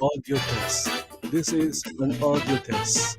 audio test. This is an audio test.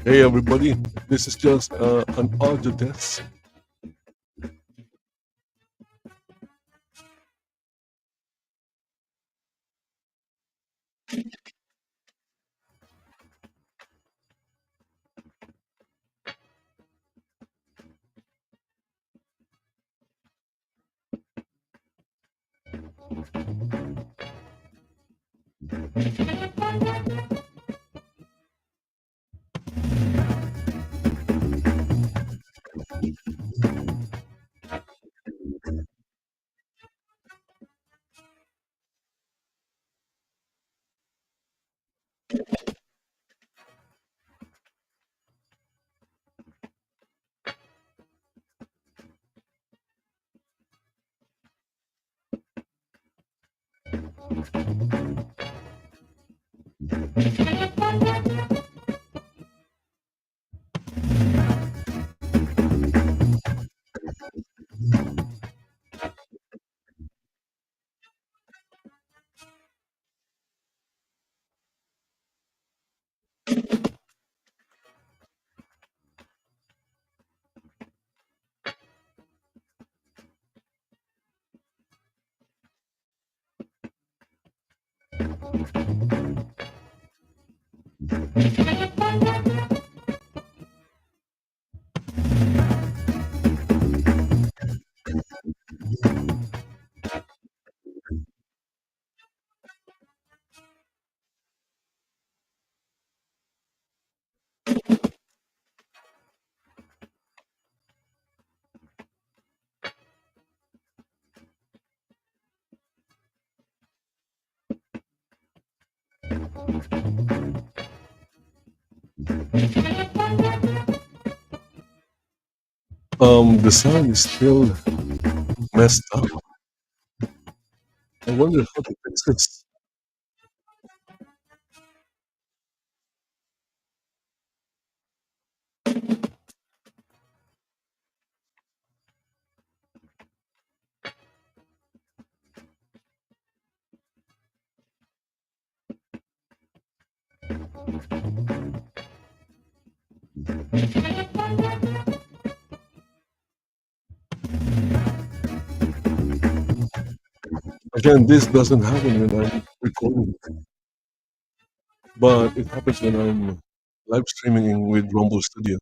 Hey everybody, this is just an audio test. The sound is still messed up. I wonder how to fix this. Again, this doesn't happen when I'm recording, but it happens when I'm live streaming with Rumble Studio.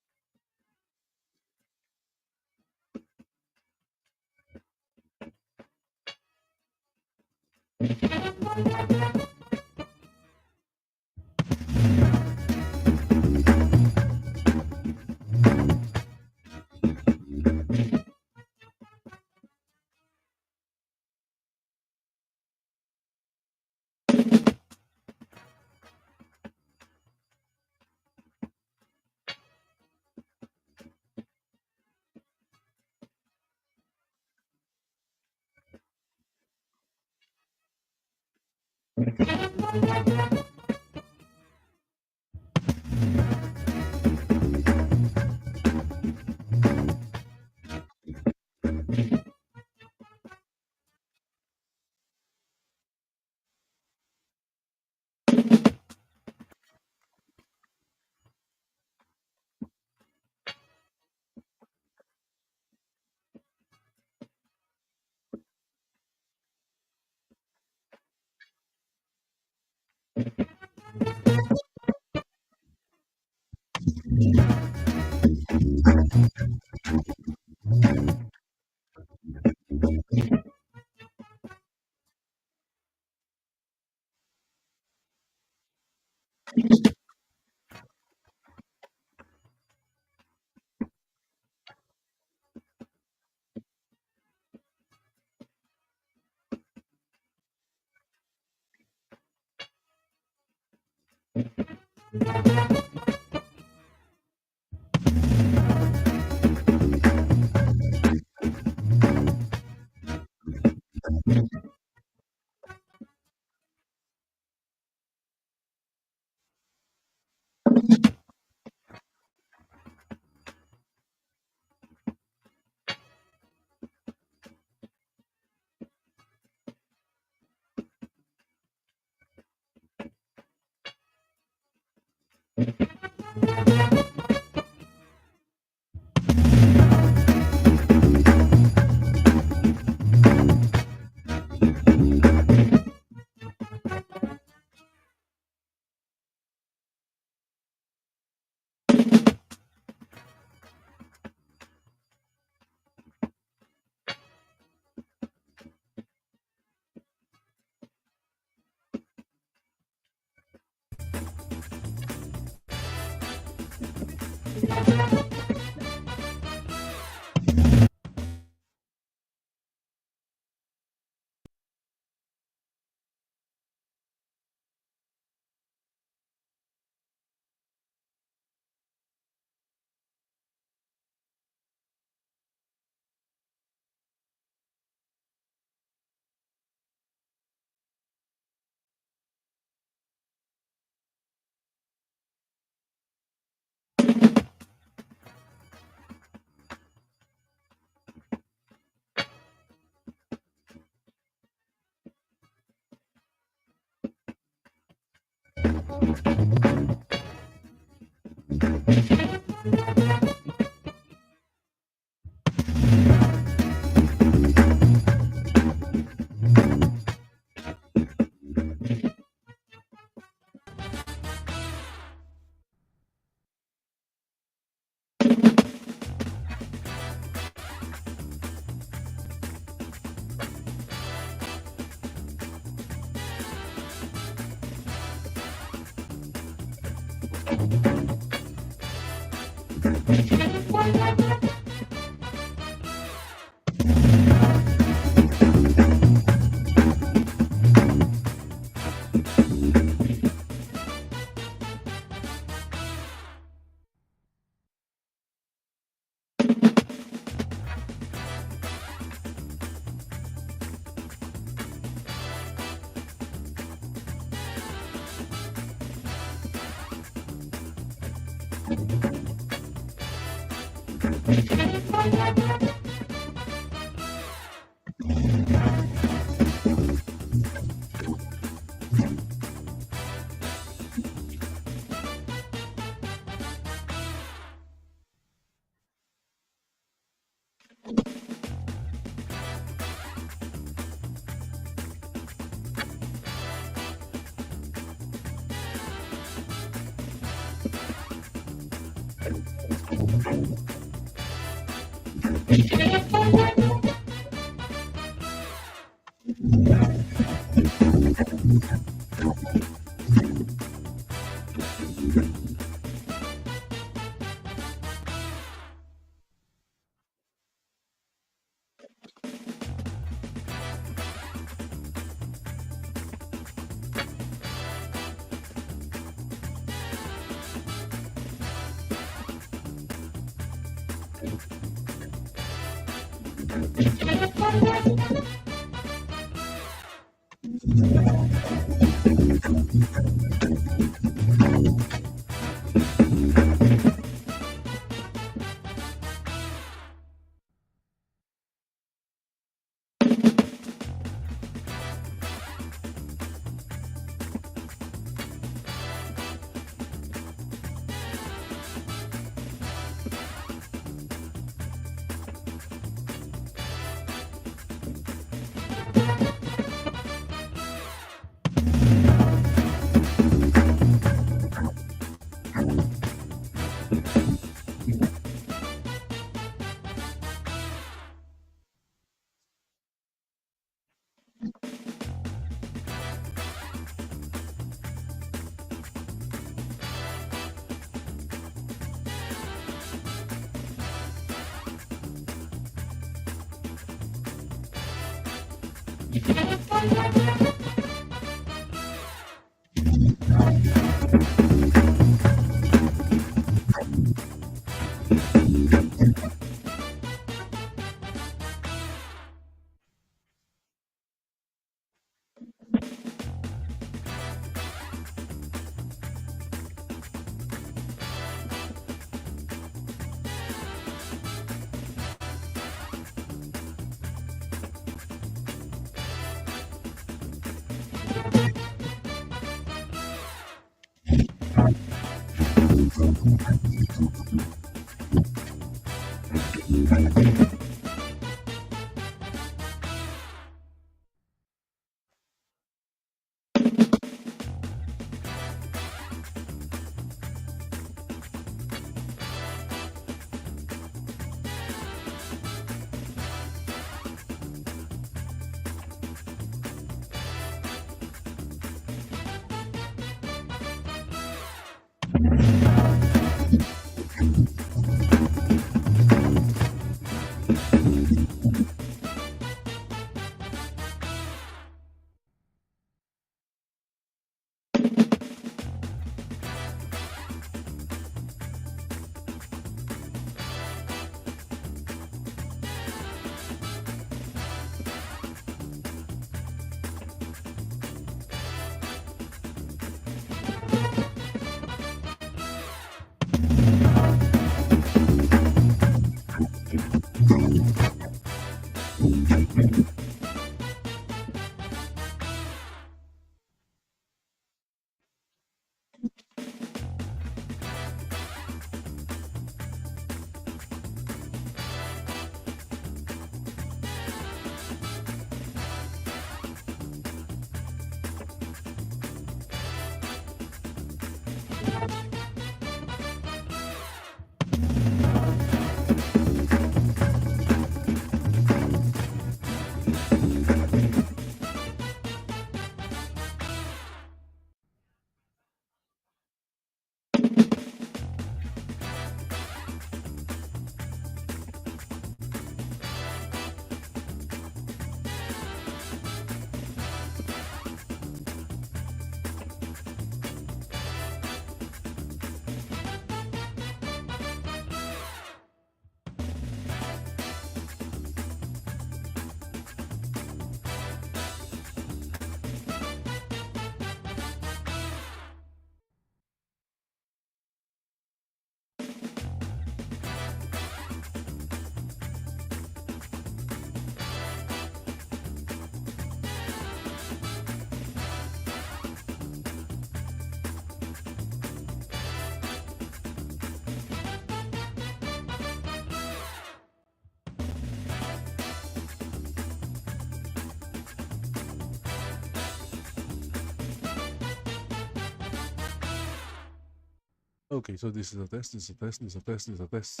Okay, so this is a test, this is a test, this is a test, this is a test.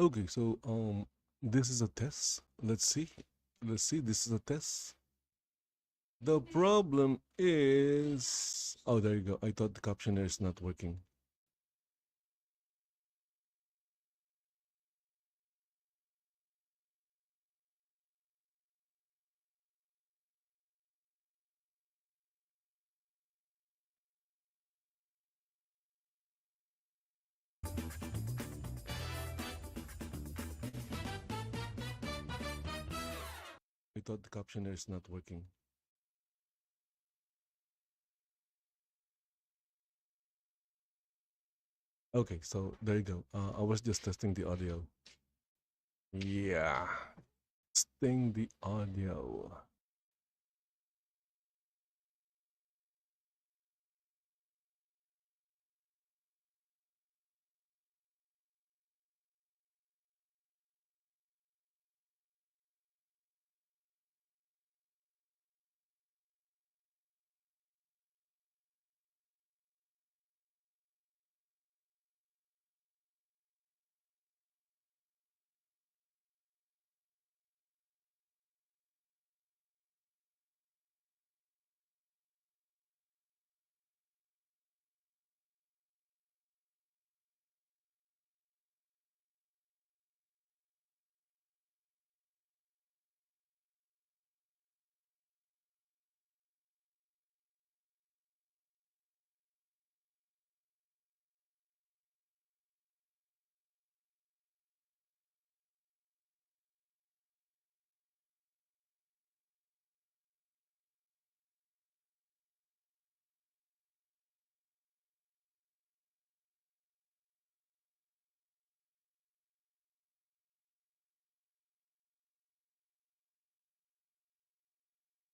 Okay, so this is a test. Let's see. Let's see. This is a test. The problem is, oh, there you go. I thought the captioner is not working. I thought the captioner is not working. Okay, so there you go. I was just testing the audio. Yeah, testing the audio.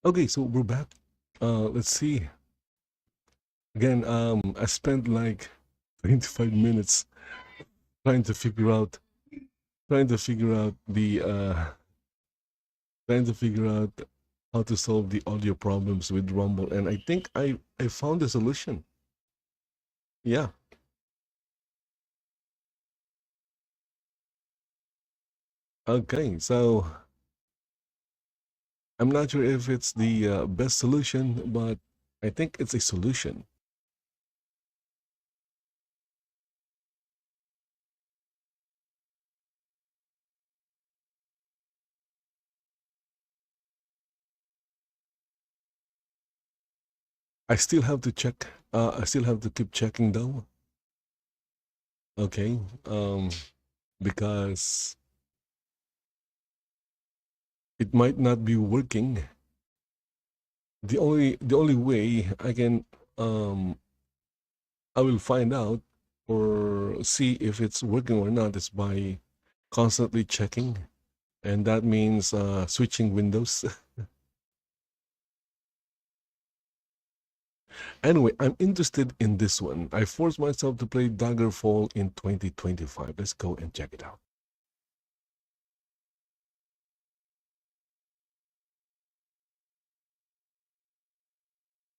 Okay, so we're back. Let's see. Again, I spent like 25 minutes trying to figure out the trying to figure out how to solve the audio problems with Rumble, and I think I found a solution. Yeah. Okay, so I'm not sure if it's the best solution, but I think it's a solution. I still have to check. I still have to keep checking though. Okay, because it might not be working. The only way I can I will find out or see if it's working or not is by constantly checking, and that means switching windows. Anyway, I'm interested in this one. I forced myself to play Daggerfall in 2025. Let's go and check it out.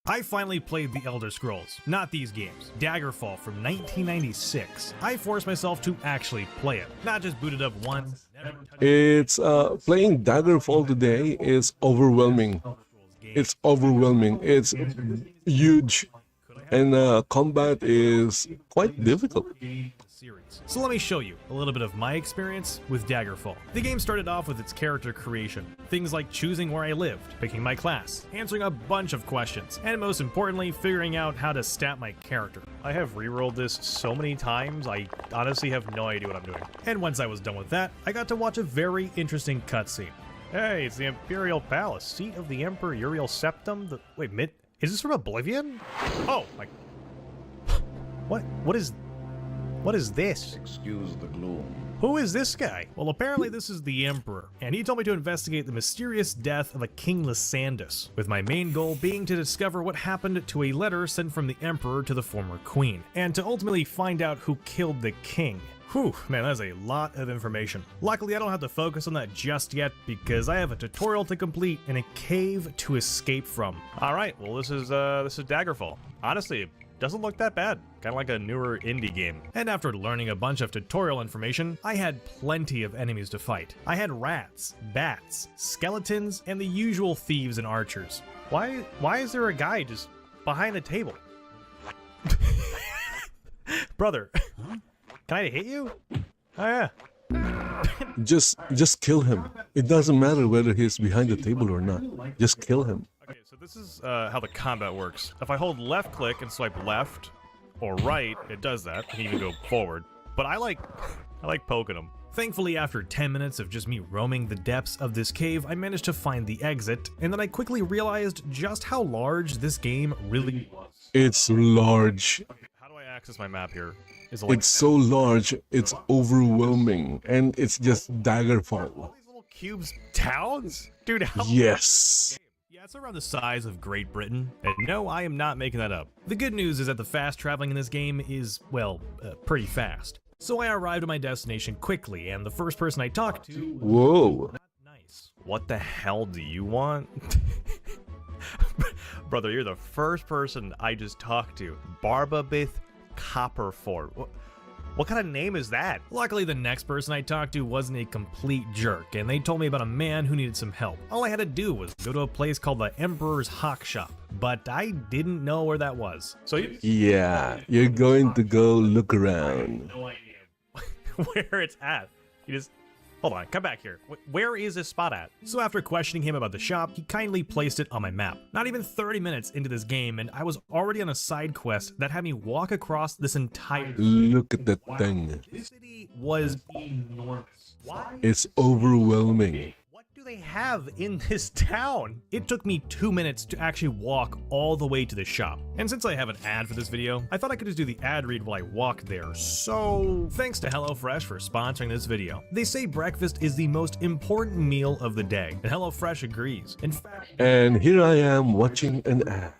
I finally played The Elder Scrolls, not these games. Daggerfall from 1996. I forced myself to actually play it, not just boot it up once. It's playing Daggerfall today is overwhelming. It's overwhelming. It's huge, and combat is quite difficult. So let me show you a little bit of my experience with Daggerfall. The game started off with its character creation. Things like choosing where I lived, picking my class, answering a bunch of questions, and most importantly, figuring out how to stat my character. I have rerolled this so many times, I honestly have no idea what I'm doing. And once I was done with that, I got to watch a very interesting cutscene. Hey, it's the Imperial Palace, seat of the Emperor Uriel Septim. Wait, is this from Oblivion? Oh, my... What is this? Excuse the gloom. Who is this guy? Well, apparently this is the Emperor, and he told me to investigate the mysterious death of a King Lysandus, with my main goal being to discover what happened to a letter sent from the Emperor to the former Queen, and to ultimately find out who killed the King. Whew, man, that's a lot of information. Luckily, I don't have to focus on that just yet, because I have a tutorial to complete and a cave to escape from. Alright, well this is Daggerfall. Honestly, doesn't look that bad. Kind of like a newer indie game. And after learning a bunch of tutorial information, I had plenty of enemies to fight. I had rats, bats, skeletons, and the usual thieves and archers. Why is there a guy just behind the table? Brother, can I hit you? Oh yeah. Just kill him. It doesn't matter whether he's behind the table or not. Just kill him. Okay, so this is how the combat works. If I hold left click and swipe left or right, it does that. I can even go forward. But I like poking him. Thankfully, after 10 minutes of just me roaming the depths of this cave, I managed to find the exit, and then I quickly realized just how large this game really was. It's large. Okay, how do I access my map here? Is it like It's so large, it's overwhelming, and it's just Daggerfall. all these little cubes towns? Dude, how Yes. Yeah, it's around the size of Great Britain, and no, I am not making that up. The good news is that the fast traveling in this game is, well, pretty fast. So I arrived at my destination quickly, and the first person I talked to Whoa. was nice. What the hell do you want? Brother, you're the first person I just talked to. Barbabith Copperford. What kind of name is that? Luckily, the next person I talked to wasn't a complete jerk, and they told me about a man who needed some help. All I had to do was go to a place called the Emperor's Hawk Shop, but I didn't know where that was. So Yeah, you're going to go look around. no idea where it's at. You just hold on, come back here. Where is this spot at? So after questioning him about the shop, he kindly placed it on my map. Not even 30 minutes into this game, and I was already on a side quest that had me walk across this entire Look at that thing. This city was enormous. Why? It's overwhelming. What do they have in this town? It took me 2 minutes to actually walk all the way to the shop. And since I have an ad for this video, I thought I could just do the ad read while I walked there. So thanks to HelloFresh for sponsoring this video. They say breakfast is the most important meal of the day, and HelloFresh agrees. In fact, And here I am watching an ad.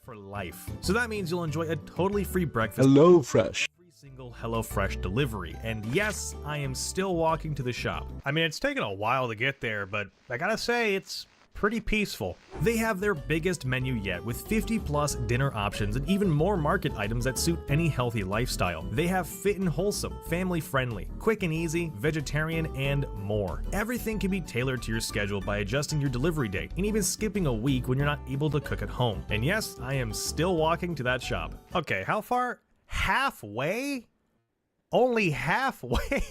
for life. So that means you'll enjoy a totally free breakfast Hello, Fresh. every single HelloFresh delivery. And yes, I am still walking to the shop. I mean, it's taken a while to get there, but I gotta say, it's pretty peaceful. They have their biggest menu yet, with 50 plus dinner options and even more market items that suit any healthy lifestyle. They have fit and wholesome, family friendly, quick and easy, vegetarian, and more. Everything can be tailored to your schedule by adjusting your delivery date and even skipping a week when you're not able to cook at home. And yes, I am still walking to that shop. Okay, how far? Halfway? Only halfway?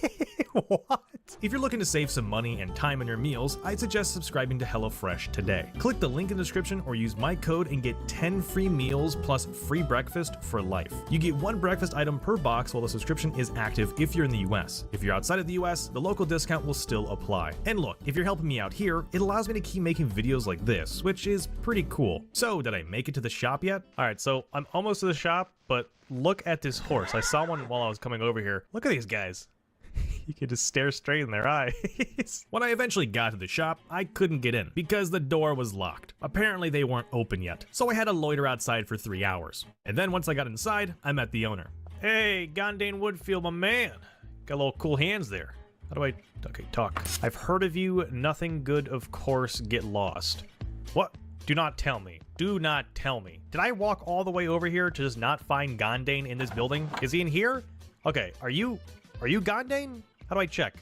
What? If you're looking to save some money and time on your meals, I'd suggest subscribing to HelloFresh today. Click the link in the description or use my code and get 10 free meals plus free breakfast for life. You get 1 breakfast item per box while the subscription is active if you're in the US. If you're outside of the US, the local discount will still apply. And look, if you're helping me out here, it allows me to keep making videos like this, which is pretty cool. So, did I make it to the shop yet? Alright, so I'm almost to the shop, but look at this horse. I saw one while I was coming over here. Look at these guys. You can just stare straight in their eyes. When I eventually got to the shop, I couldn't get in because the door was locked. Apparently they weren't open yet, so I had to loiter outside for 3 hours. And then once I got inside, I met the owner. Hey, Gondane Woodfield, my man. Got little cool hands there. How do I... Okay, talk. I've heard of you. Nothing good, of course, get lost. What? Do not tell me. Do not tell me. Did I walk all the way over here to just not find Gondane in this building? Is he in here? Okay, are you Gondane? How do I check?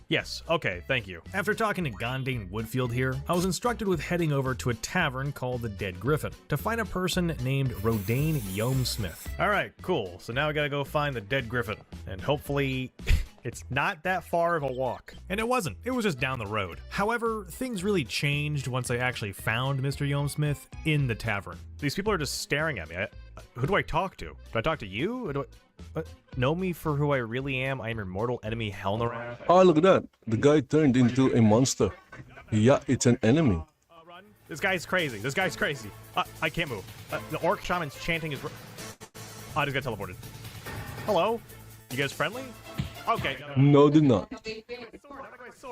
Yes, okay, thank you. After talking to Gondane Woodfield here, I was instructed with heading over to a tavern called the Dead Griffin to find a person named Rodane Yomesmith. Alright, cool. So now we gotta go find the Dead Griffin. And hopefully... it's not that far of a walk. And it wasn't. It was just down the road. However, things really changed once I actually found Mr. Yomesmith in the tavern. These people are just staring at me. Who do I talk to? Do I talk to you? Or do I... know me for who I really am? I am your mortal enemy, Helnaran. Oh, look at that. The guy turned into a monster. Yeah, it's an enemy. Run. This guy's crazy. This guy's crazy. I can't move. The orc shaman's chanting his... I just got teleported. Hello? You guys friendly? Okay. No, did not.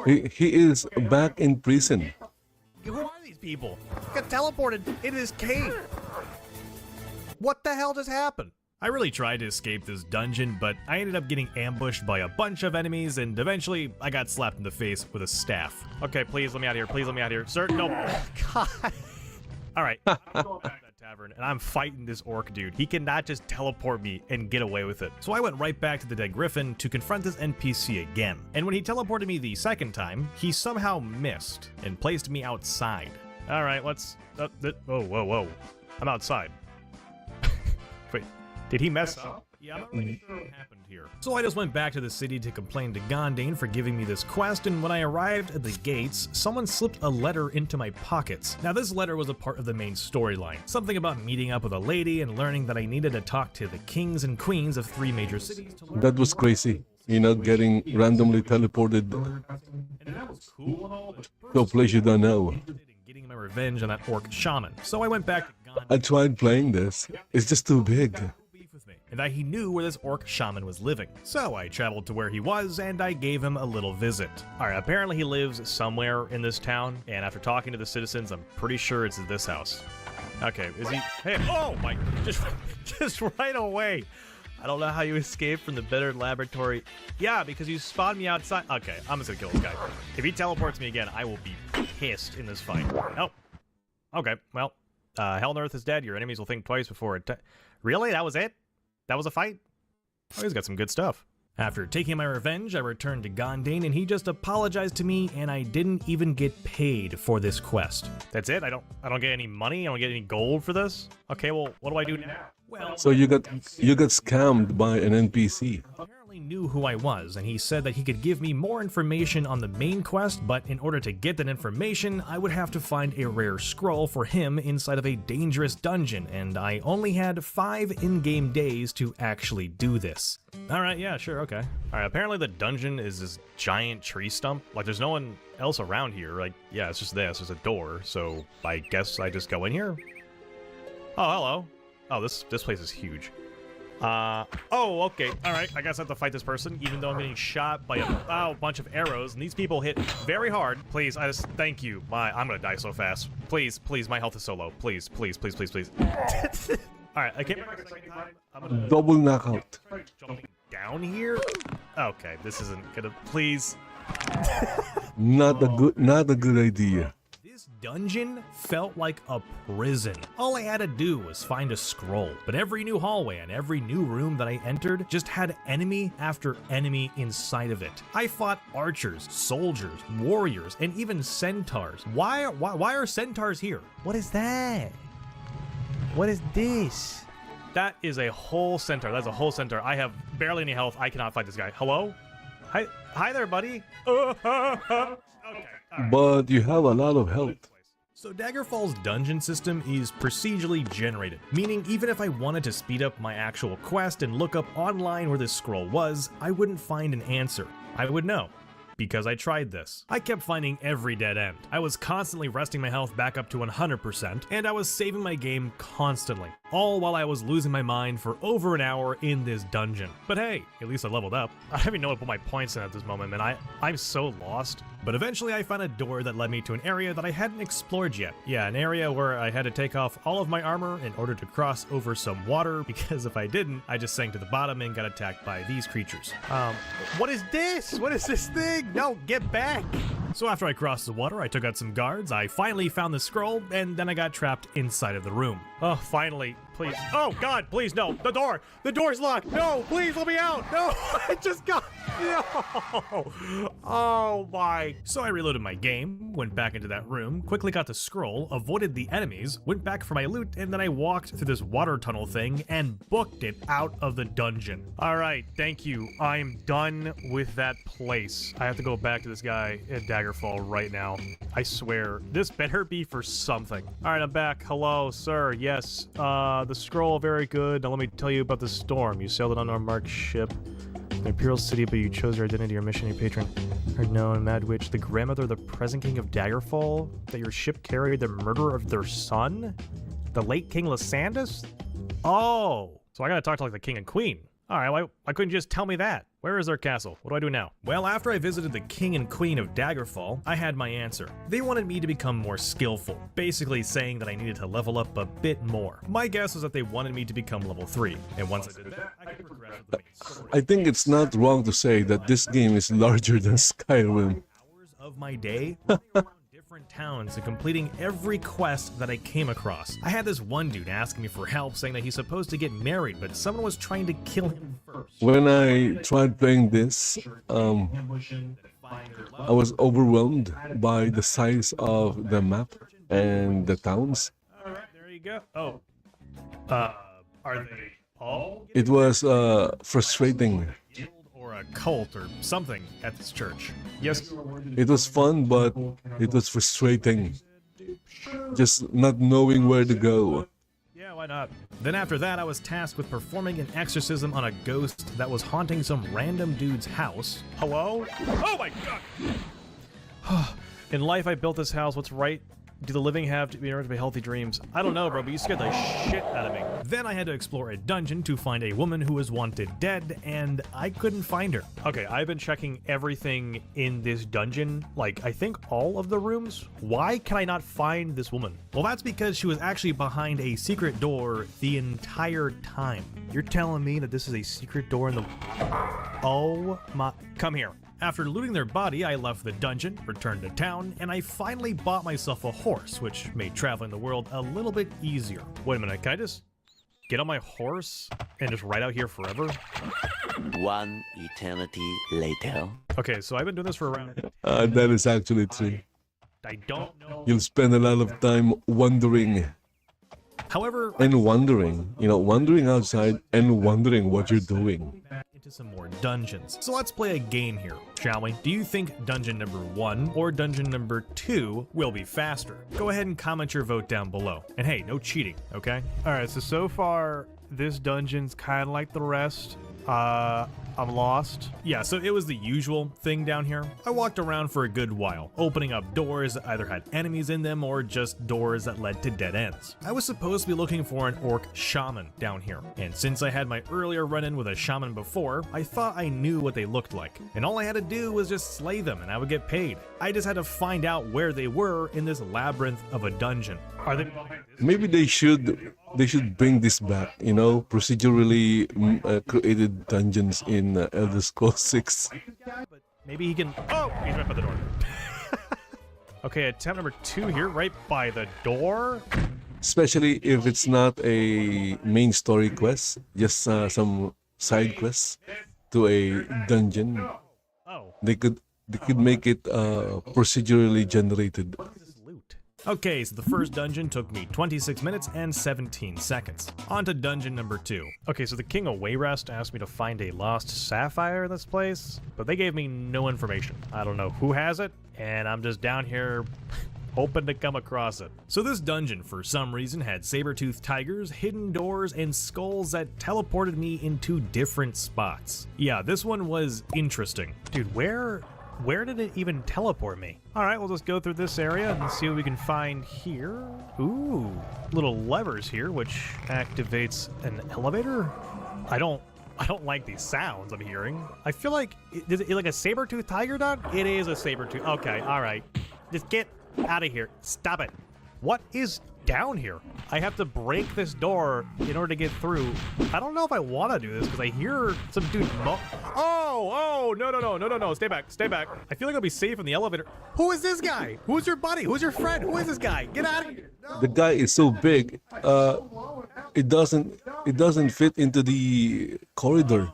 He is back in prison. Who are these people? Got teleported into this cave. What the hell just happened? I really tried to escape this dungeon, but I ended up getting ambushed by a bunch of enemies, and eventually I got slapped in the face with a staff. Okay, please let me out of here. Please let me out of here. Sir, no. God. All right. I'm going back to that tavern and I'm fighting this orc dude. He cannot just teleport me and get away with it. So I went right back to the Dead Griffin to confront this NPC again. And when he teleported me the second time, he somehow missed and placed me outside. All right, let's... whoa. I'm outside. Wait, did he mess up? Yeah, I'm not really sure what happened here. So I just went back to the city to complain to Gondane for giving me this quest, and when I arrived at the gates, someone slipped a letter into my pockets. Now this letter was a part of the main storyline. Something about meeting up with a lady and learning that I needed to talk to the kings and queens of 3 major cities to learn. That was crazy. You know, getting randomly teleported And that was cool and all, but to a place you don't know. getting my revenge on that orc shaman. So I went back to Gondane. I tried playing this. It's just too big. With me, and that he knew where this orc shaman was living. So I traveled to where he was and I gave him a little visit. Alright, apparently he lives somewhere in this town, and after talking to the citizens, I'm pretty sure it's this house. Okay, is he... Hey, oh my... Just right away. I don't know how you escaped from the better laboratory. Yeah, because you spawned me outside. Okay, I'm just gonna kill this guy. If he teleports me again, I will be pissed in this fight. Oh. Okay, well, Hell on Earth is dead. Your enemies will think twice before it... Really? That was it? That was a fight? Oh, he's got some good stuff. After taking my revenge, I returned to Gondane and he just apologized to me, and I didn't even get paid for this quest. That's it? I don't get any money? I don't get any gold for this? Okay, well, what do I do now? Well, So you got scammed by an NPC. apparently knew who I was, and he said that he could give me more information on the main quest, but in order to get that information, I would have to find a rare scroll for him inside of a dangerous dungeon, and I only had 5 in-game days to actually do this. Alright, yeah, sure, okay. Alright, apparently the dungeon is this giant tree stump. Like, there's no one else around here. Like, yeah, it's just this. There's a door, so I guess I just go in here? Oh, hello. Oh, this place is huge. Oh, okay. Alright, I guess I have to fight this person, even though I'm getting shot by a bunch of arrows, and these people hit very hard. Please, thank you. I'm gonna die so fast. Please, my health is so low. Please. Alright, I can't remember the second time. I'm gonna Double knockout. jumping down here. Okay, this isn't gonna... Please. Not a good idea. This dungeon felt like a prison. All I had to do was find a scroll, but every new hallway and every new room that I entered just had enemy after enemy inside of it. I fought archers, soldiers, warriors, and even centaurs. Why are centaurs here? What is that? What is this? That is a whole centaur. That's a whole centaur. I have barely any health. I cannot fight this guy. Hello? Hi there, buddy. Okay. Right. But you have a lot of health. So Daggerfall's dungeon system is procedurally generated, meaning even if I wanted to speed up my actual quest and look up online where this scroll was, I wouldn't find an answer. I would know, because I tried this. I kept finding every dead end. I was constantly resting my health back up to 100%, and I was saving my game constantly, all while I was losing my mind for over an hour in this dungeon. But hey, at least I leveled up. I don't even know what to put my points in at this moment, man. I'm so lost. But eventually I found a door that led me to an area that I hadn't explored yet. Yeah, an area where I had to take off all of my armor in order to cross over some water, because if I didn't, I just sank to the bottom and got attacked by these creatures. What is this? What is this thing? No, get back! So after I crossed the water, I took out some guards, I finally found the scroll, and then I got trapped inside of the room. Oh, finally. Please. Oh, God, please, no. The door! The door's locked! No, please let me out! No! I just got... No! Oh, my... So I reloaded my game, went back into that room, quickly got the scroll, avoided the enemies, went back for my loot, and then I walked through this water tunnel thing and booked it out of the dungeon. Alright, thank you. I'm done with that place. I have to go back to this guy at Daggerfall right now. I swear. This better be for something. Alright, I'm back. Hello, sir. Yes. The scroll, very good. Now let me tell you about the storm. You sailed an unmarked ship. The Imperial City, but you chose your identity, your mission, your patron. Heard known, Mad Witch, the grandmother of the present king of Daggerfall? That your ship carried the murder of their son? The late King Lysandus? Oh! So I gotta talk to like the king and queen. Alright, why couldn't you just tell me that? Where is their castle? What do I do now? Well, after I visited the king and queen of Daggerfall, I had my answer. They wanted me to become more skillful, basically saying that I needed to level up a bit more. My guess was that they wanted me to become level 3, and once I did that, I could progress with the main story. I think it's not wrong to say that this game is larger than Skyrim. Hours of my day running around different different towns and completing every quest that I came across. I had this one dude asking me for help, saying that he's supposed to get married, but someone was trying to kill him first. When I tried playing this, I was overwhelmed by the size of the map and the towns. All right, there you go. Oh, are they all? It was frustrating. Or a cult or something at this church. Yes. It was fun, but it was frustrating. Just not knowing where to go. Yeah, why not? Then after that, I was tasked with performing an exorcism on a ghost that was haunting some random dude's house. Hello? Oh my god! In life, I built this house. What's right? Do the living have to be in order to be healthy dreams? I don't know, bro, but you scared the shit out of me. Then I had to explore a dungeon to find a woman who was wanted dead, and I couldn't find her. Okay, I've been checking everything in this dungeon, like, I think all of the rooms. Why can I not find this woman? Well, that's because she was actually behind a secret door the entire time. You're telling me that this is a secret door in the... Oh my... Come here. After looting their body, I left the dungeon, returned to town, and I finally bought myself a horse, which made traveling the world a little bit easier. Wait a minute, can I just get on my horse and just ride out here forever? One eternity later. Okay, so I've been doing this for around... That is actually true. I don't know... You'll spend a lot of time wandering However... and wandering. You know, wandering outside and wondering what you're doing. Into some more dungeons. So let's play a game here, shall we? Do you think dungeon number 1 or dungeon number 2 will be faster? Go ahead and comment your vote down below. And hey, no cheating, okay? Alright, so far, this dungeon's kind of like the rest. I'm lost. Yeah, so it was the usual thing down here. I walked around for a good while, opening up doors that either had enemies in them or just doors that led to dead ends. I was supposed to be looking for an orc shaman down here, and since I had my earlier run-in with a shaman before, I thought I knew what they looked like, and all I had to do was just slay them and I would get paid. I just had to find out where they were in this labyrinth of a dungeon. Are they... Maybe they should bring this back, you know, procedurally created dungeons in Elder Scrolls 6. But maybe he can... Oh, he's right by the door. Okay, attempt number 2 here, right by the door. Especially if it's not a main story quest, just some side quests to a dungeon. Oh. They could make it procedurally generated. Okay, so the first dungeon took me 26 minutes and 17 seconds. On to dungeon number 2. Okay, so the King of Wayrest asked me to find a lost sapphire in this place, but they gave me no information. I don't know who has it, and I'm just down here hoping to come across it. So this dungeon, for some reason, had saber-toothed tigers, hidden doors, and skulls that teleported me into different spots. Yeah, this one was interesting. Dude, where did it even teleport me? Alright, we'll just go through this area and see what we can find here. Ooh, little levers here, which activates an elevator? I don't like these sounds I'm hearing. I feel like, is it like a saber-toothed tiger dog? It is a saber-tooth. Okay, alright. Just get out of here. Stop it. What is down here? I have to break this door in order to get through. I don't know if I want to do this because I hear some dude no, stay back, I feel like I'll be safe in the elevator. Who is this guy? Who's your buddy? Who's your friend? Who is this guy? Get out of here. The guy is so big, it doesn't fit into the corridor.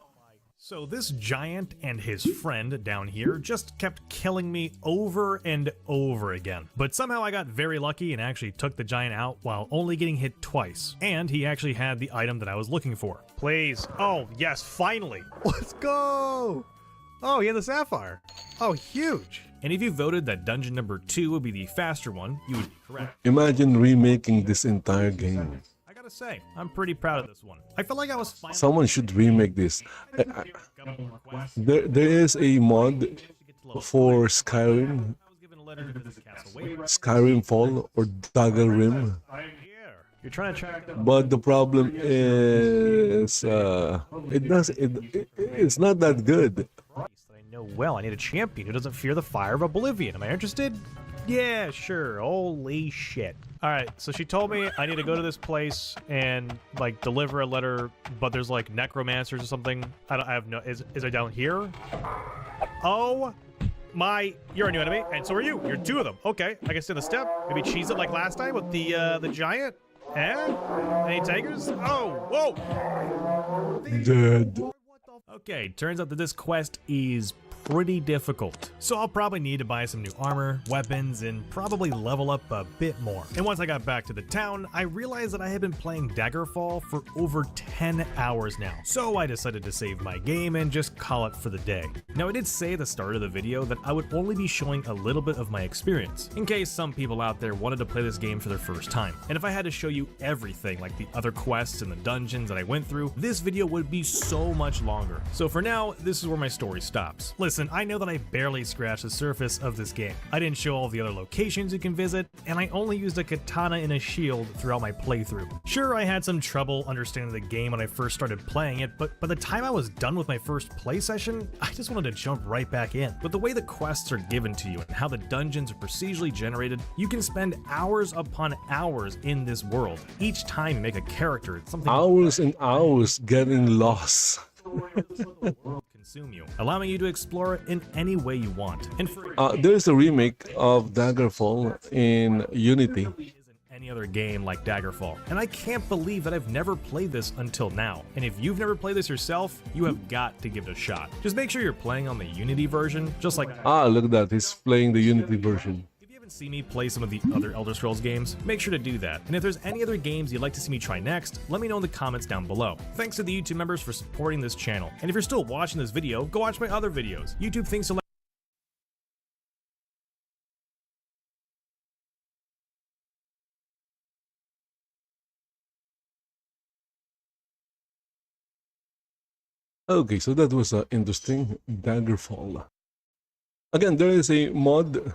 So this giant and his friend down here just kept killing me over and over again. But somehow I got very lucky and actually took the giant out while only getting hit twice. And he actually had the item that I was looking for. Please. Oh, yes, finally. Let's go. Oh, he had the sapphire. Oh, huge. And if you voted that dungeon number 2 would be the faster one, you would be correct. Imagine remaking this entire game. I gotta say, I'm pretty proud of this one. I feel like I was finally... Someone should remake this. There is a mod for Skyrim, Skyrim Fall or Dagger Rim. You're trying to track them. But the problem is, it's not that good. I know well, I need a champion who doesn't fear the fire of oblivion. Am I interested? Yeah, sure. Holy shit. Alright, so she told me I need to go to this place and, like, deliver a letter, but there's, like, necromancers or something. I have no... Is it down here? Oh You're a new enemy, and so are you. You're two of them. Okay, I can stand a step. Maybe cheese it like last time with the giant. And any tigers? Oh, whoa! Dead. Okay, turns out that this quest is pretty difficult. So I'll probably need to buy some new armor, weapons, and probably level up a bit more. And once I got back to the town, I realized that I had been playing Daggerfall for over 10 hours now. So I decided to save my game and just call it for the day. Now I did say at the start of the video that I would only be showing a little bit of my experience, in case some people out there wanted to play this game for their first time. And if I had to show you everything, like the other quests and the dungeons that I went through, this video would be so much longer. So for now, this is where my story stops. Listen, I know that I barely scratched the surface of this game. I didn't show all the other locations you can visit, and I only used a katana and a shield throughout my playthrough. Sure, I had some trouble understanding the game when I first started playing it, but by the time I was done with my first play session, I just wanted to jump right back in. But the way the quests are given to you and how the dungeons are procedurally generated, you can spend hours upon hours in this world. Each time you make a character, it's something Hours and hours getting lost. consume you, allowing you to explore it in any way you want. And for There's a remake of Daggerfall in Unity. isn't any other game like Daggerfall, and I can't believe that I've never played this until now. And if you've never played this yourself, you have got to give it a shot. Just make sure you're playing on the Unity version, just like Look at that. He's playing the Unity version. If you haven't seen me play some of the other Elder Scrolls games, make sure to do that. And if there's any other games you'd like to see me try next, let me know in the comments down below. Thanks to the YouTube members for supporting this channel. And if you're still watching this video, go watch my other videos. YouTube thinks to Okay, so that was interesting. Daggerfall. Again, there is a mod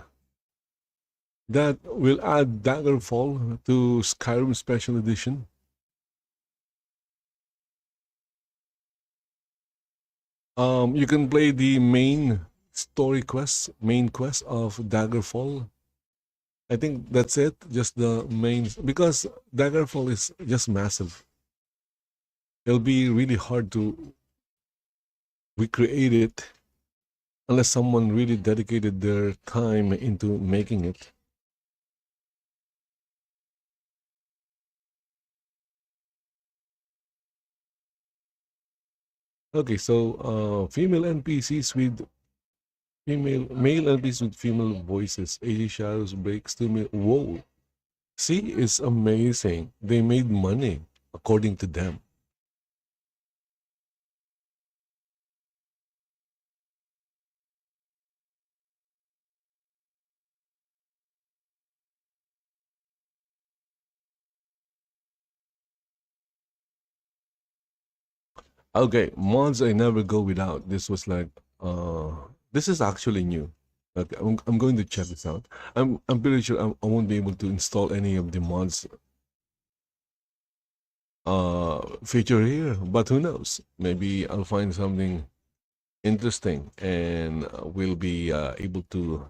that will add Daggerfall to Skyrim Special Edition. You can play the main quest of Daggerfall. I think that's it, just the main, because Daggerfall is just massive. It'll be really hard to recreate it unless someone really dedicated their time into making it. Okay, so male NPCs with female voices, 80 shadows breaks to me. Whoa, see, it's amazing. They made money according to them. Okay, mods I never go without. This was like, this is actually new. Okay, I'm going to check this out. I'm pretty sure I won't be able to install any of the mods feature here, but who knows? Maybe I'll find something interesting and we'll be able to,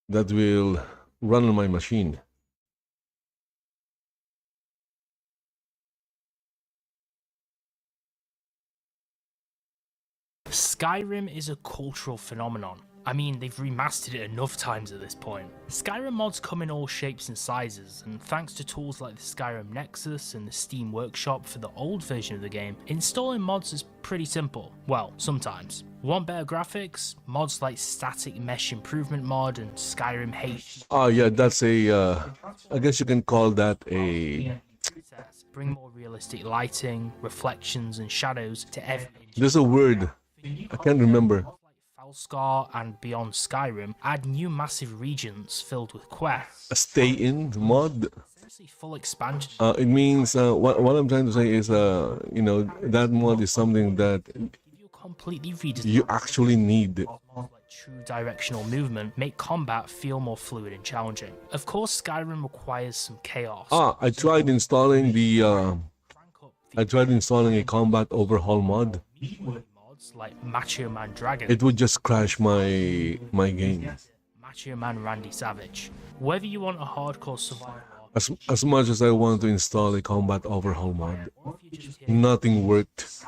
that will run on my machine. Skyrim is a cultural phenomenon. I mean, they've remastered it enough times at this point. Skyrim mods come in all shapes and sizes, and thanks to tools like the Skyrim Nexus and the Steam Workshop for the old version of the game, installing mods is pretty simple. Well, sometimes. Want better graphics? Mods like Static Mesh Improvement Mod and Skyrim HD. Oh yeah, that's a, I guess you can call that a... Bring more realistic lighting, reflections and shadows to every... There's a word, I can't remember. Falscar and Beyond Skyrim add new massive regions filled with quests. A stay-in mod. Essentially full expansion. It means what I'm trying to say is you know, that mod is something that Completely you actually need. like true directional movement make combat feel more fluid and challenging. Of course, Skyrim requires some chaos. I tried installing the I tried installing a combat overhaul mod. Mods like Macho Man Dragon. It would just crash my game. Macho Man Randy Savage. Whether you want a hardcore survival As much as I want to install a combat overhaul mod, or if you're just here nothing worked.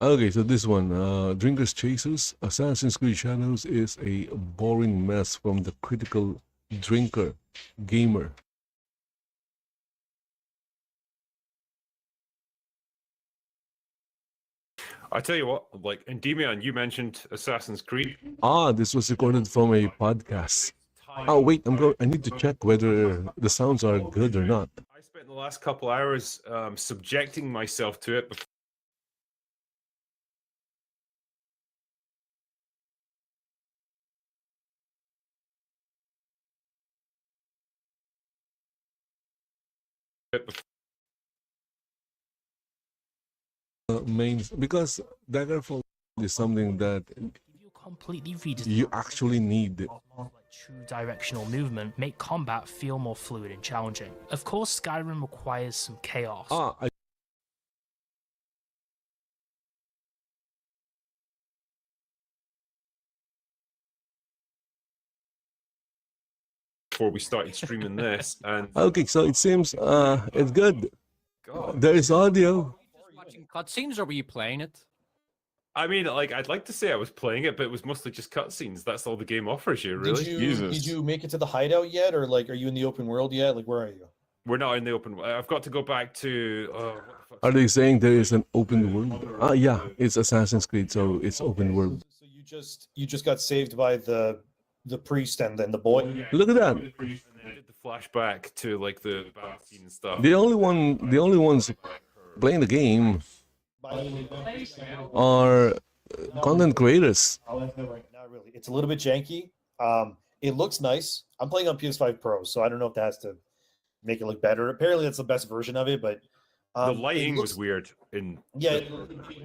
Okay, so this one, Drinkers Chasers, Assassin's Creed Shadows is a boring mess from the critical drinker gamer. I tell you what, like, Endymion, you mentioned Assassin's Creed. Ah, this was recorded from a podcast. Oh wait, I need to check whether the sounds are good or not. I spent the last couple hours subjecting myself to it Main because Daggerfall is something that You completely redesign you actually need. like true directional movement, make combat feel more fluid and challenging. Of course, Skyrim requires some chaos. before we started streaming this, and Okay, so it seems it's good. God, There is audio. Watching cutscenes, or were you playing it? I mean, like, I'd like to say I was playing it, but it was mostly just cutscenes. That's all the game offers you, really. Did you make it to the hideout yet, or like, are you in the open world yet? Like, where are you? We're not in the open. I've got to go back to. What the fuck's Are they saying there is an open world? Ah, yeah, it's Assassin's Creed, so it's open world. So you just got saved by the priest and then the boy. Look at that. I did the flashback to like the battle scene and stuff. The only ones playing the game are content creators. Not really. It's a little bit janky. It looks nice. I'm playing on PS5 Pro, so I don't know if that has to make it look better. Apparently, that's the best version of it, but The lighting was weird. Yeah.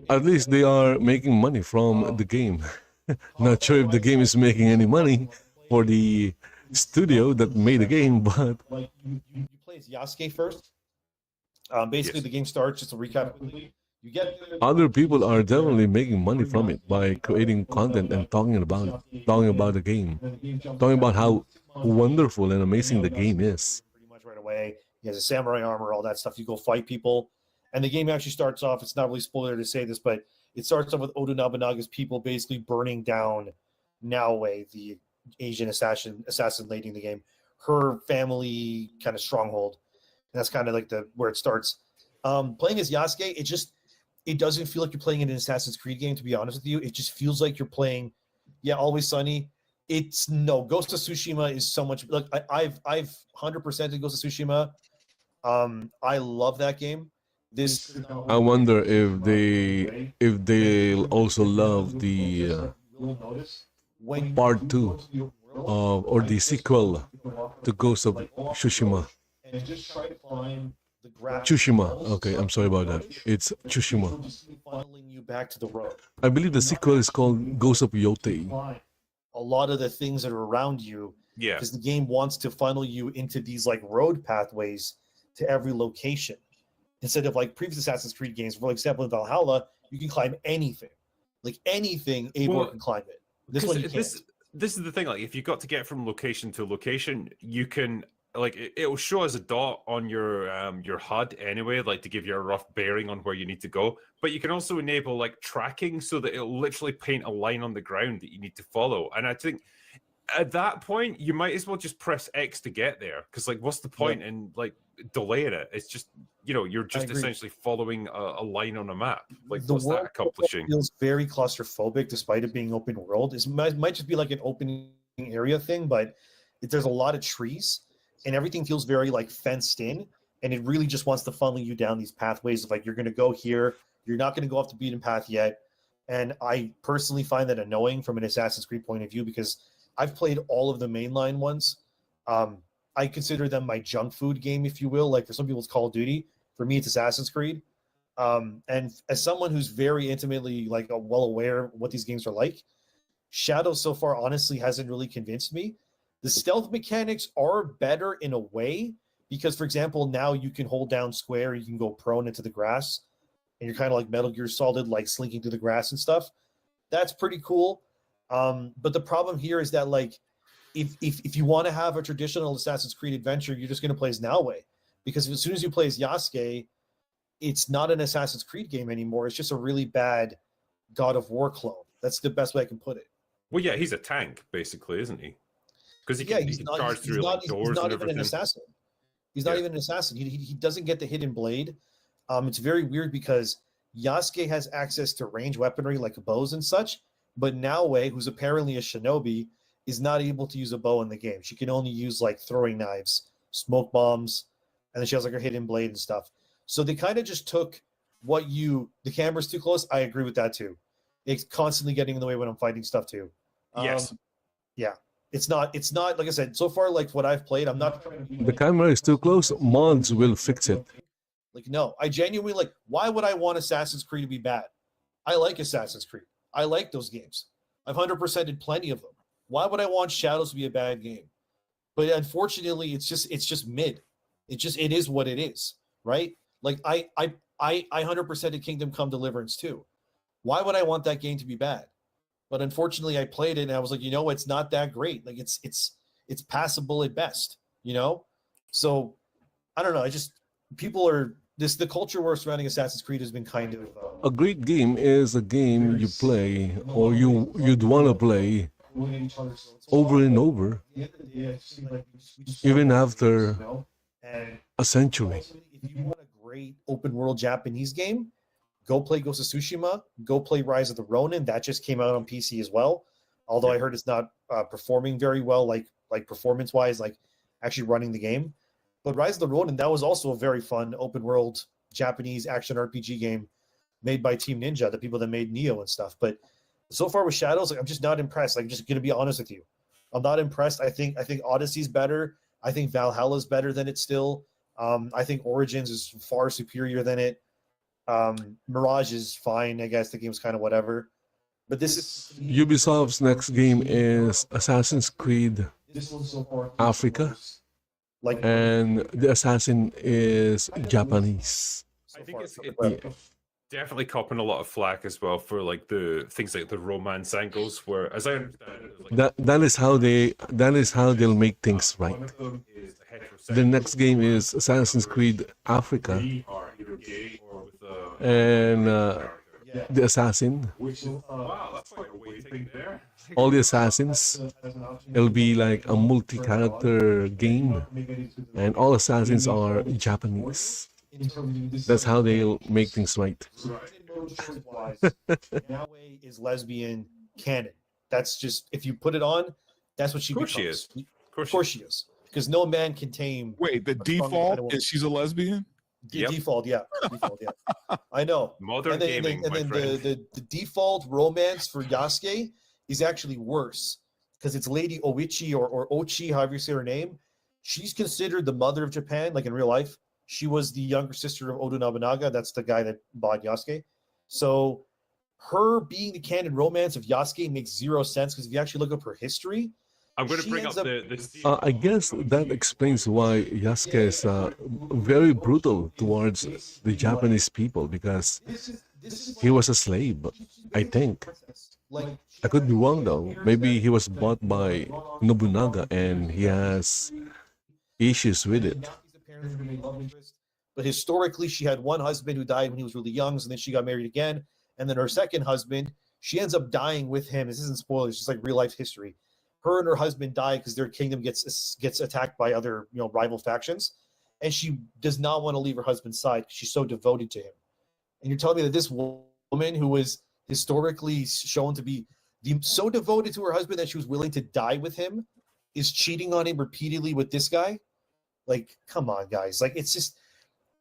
At least they are making money from the game. Not sure if the game is making any money for the studio that made the game, but Like you play as Yasuke first. Basically, Yes. the game starts. Just to recap quickly. You get other people are definitely making money from it by creating content and talking about the game, talking about how wonderful and amazing the game is. pretty much right away. He has a samurai armor, all that stuff. You go fight people, and the game actually starts off. It's not really spoiler to say this, but it starts off with Oda Nobunaga's people basically burning down Naoe, the Asian assassin leading the game, her family kind of stronghold. And that's kind of like where it starts. Playing as Yasuke, it doesn't feel like you're playing in an Assassin's Creed game. To be honest with you, it just feels like you're playing, Always Sunny. Ghost of Tsushima is so much. Look, I've 100% in Ghost of Tsushima. I love that game. I wonder if they'll also love the when part 2 or the sequel to Ghost of Tsushima. and just try to find the graphics. Tsushima. Okay, I'm sorry about that. It's Tsushima. Funneling you back to the road. I believe the sequel is called Ghost of Yote. A lot of the things that are around you, Yeah. because the game wants to funnel you into these like road pathways to every location. Instead of like previous Assassin's Creed games, for example, in Valhalla, you can climb anything. Like anything, Eivor Well, can climb it. This one you can't. This is the thing. Like, if you got to get from location to location, you can like it'll show as a dot on your HUD anyway, like to give you a rough bearing on where you need to go. But you can also enable like tracking so that it'll literally paint a line on the ground that you need to follow. And I think at that point you might as well just press X to get there, because like what's the point in like delaying it? It's just you're just agree. essentially following a line on a map. Like The what's that world accomplishing? feels very claustrophobic despite it being open world. It might just be like an open area thing, but there's a lot of trees and everything feels very like fenced in, and it really just wants to funnel you down these pathways of like you're going to go here, you're not going to go off the beaten path yet. And I personally find that annoying from an Assassin's Creed point of view, because I've played all of the mainline ones. I consider them my junk food game, if you will. Like for some people, it's Call of Duty. For me, it's Assassin's Creed. And as someone who's very intimately like well aware of what these games are like, Shadow so far honestly hasn't really convinced me. The stealth mechanics are better in a way, because, for example, now you can hold down square, you can go prone into the grass, and you're kind of like Metal Gear Solid, like slinking through the grass and stuff. That's pretty cool. But the problem here is that like if you want to have a traditional Assassin's Creed adventure, you're just going to play as Naoe, because as soon as you play as Yasuke, it's not an Assassin's Creed game anymore. It's just a really bad God of War clone. That's the best way I can put it. Well, yeah, he's a tank basically, isn't he? Because he can charge through like he's doors not and even everything. an assassin. He's not Yeah. even an assassin. He doesn't get the hidden blade. It's very weird because Yasuke has access to range weaponry like bows and such, but Naoe, who's apparently a shinobi, is not able to use a bow in the game. She can only use like throwing knives, smoke bombs, and then she has like her hidden blade and stuff. So they kind of just took the camera's too close. I agree with that too. It's constantly getting in the way when I'm fighting stuff too. Yes. Yeah. It's not like I said, so far like what I've played, I'm not trying to be The camera is too close. Mods will fix it. like no. I genuinely like why would I want Assassin's Creed to be bad? I like Assassin's Creed. I like those games. I've 100%ed plenty of them. Why would I want Shadows to be a bad game? But unfortunately, it's just mid. It is what it is, right? Like I 100%ed Kingdom Come Deliverance too. Why would I want that game to be bad? But unfortunately, I played it and I was like, it's not that great. Like it's passable at best, So I don't know. The culture war surrounding Assassin's Creed has been kind of A great game is a game you play or you'd want to play over and over, even after a century. If you want a great open world Japanese game, go play Ghost of Tsushima, go play Rise of the Ronin. That just came out on PC as well. Although I heard it's not performing very well, like performance wise, like actually running the game. But Rise of the Ronin, that was also a very fun open world Japanese action RPG game made by Team Ninja, the people that made Neo and stuff. But so far with Shadows, like, I'm just not impressed. Like, I'm just gonna be honest with you, I'm not impressed. I think Odyssey's better. I think Valhalla's better than it still. I think Origins is far superior than it. Mirage is fine. I guess the game's kind of whatever. But this is Ubisoft's next game is Assassin's Creed Africa, like and the assassin is Japanese. I think it's definitely copping a lot of flack as well for like the things like the romance angles, where as I understand it, like, That is how they'll make things right. one of them is the heterosexual, The next game is Assassin's Creed Africa, are either gay or with and the assassin. wow, that's quite a weight thing there. All the assassins. It'll be like a multi-character game, and all assassins are Japanese. That's how they'll make things right. Naoe is lesbian canon. That's just if you put it on, that's what she Of course becomes. she is. Of course she is. Because no man can tame. Wait, the a strong kind of default woman. is she's a lesbian? The Yep. default, yeah. I know. Modern And then, gaming, and my then friend. the default romance for Yasuke is actually worse because it's Lady Oichi or Ochi, however you say her name. She's considered the mother of Japan, like in real life. She was the younger sister of Oda Nobunaga. That's the guy that bought Yasuke. So her being the canon romance of Yasuke makes zero sense because if you actually look up her history, I'm going to she bring up ends the I guess that explains why Yasuke is very brutal towards the Japanese people, because he was a slave, I think. like I could be wrong though. Maybe he was bought by Nobunaga and he has issues with it. But historically, she had one husband who died when he was really young, and then she got married again. And then her second husband, she ends up dying with him. This isn't spoilers; it's just like real life history. Her and her husband die because their kingdom gets attacked by other rival factions, and she does not want to leave her husband's side because she's so devoted to him. And you're telling me that this woman, who was historically shown to be so devoted to her husband that she was willing to die with him, is cheating on him repeatedly with this guy? Like, come on, guys. Like, it's just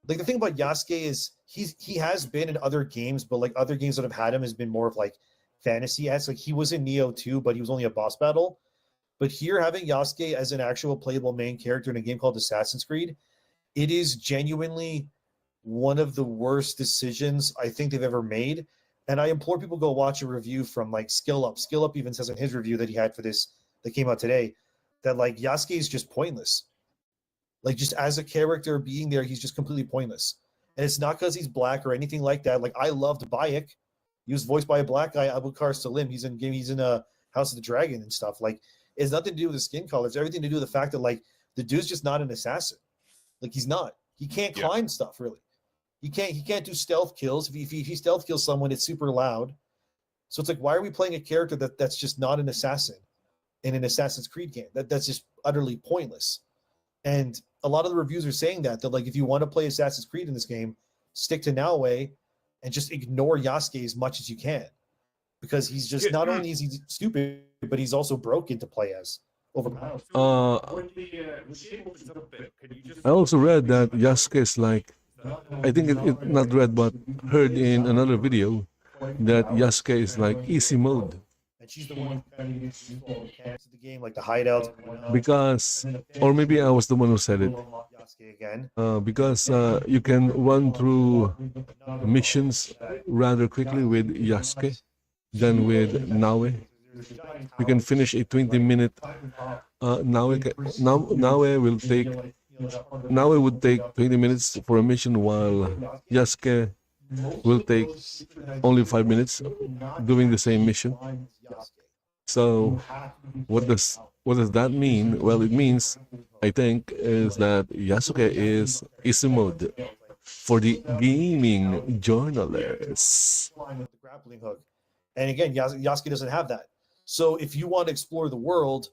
like the thing about Yasuke is he has been in other games, but like other games that have had him has been more of like fantasy-esque. Like he was in Neo 2, but he was only a boss battle. But here, having Yasuke as an actual playable main character in a game called Assassin's Creed, it is genuinely one of the worst decisions I think they've ever made. And I implore people to go watch a review from like Skill Up. Skill Up even says in his review that he had for this that came out today that like Yasuke is just pointless. Like just as a character being there, he's just completely pointless. And it's not because he's black or anything like that. Like I loved Bayek. He was voiced by a black guy, Abukar Salim. He's in a House of the Dragon and stuff. Like it has nothing to do with the skin color. It's everything to do with the fact that like the dude's just not an assassin. Like he's not. He can't climb stuff really. He can't do stealth kills. If he stealth kills someone, it's super loud. So it's like, why are we playing a character that's just not an assassin in an Assassin's Creed game? That's just utterly pointless. And a lot of the reviews are saying that like, if you want to play Assassin's Creed in this game, stick to Naoe and just ignore Yasuke as much as you can, because he's just not only is he stupid, but he's also broken to play as. Overpowered. I also read that Yasuke is like, I think it not read but heard in another video that Yasuke is like easy mode. And she's the one who kind of gets all the mechanics of the game, like the hideouts. Because, or maybe I was the one who said it. Yasuke again. Because you can run through missions rather quickly with Yasuke than with Naoe. You can finish a 20-minute Naoe would take 20 minutes for a mission, while Yasuke will take only 5 minutes doing the same mission. So what does that mean? Well, it means, I think, is that Yasuke is easy mode for the gaming journalists. The grappling hook. And again, Yasuke doesn't have that. So if you want to explore the world,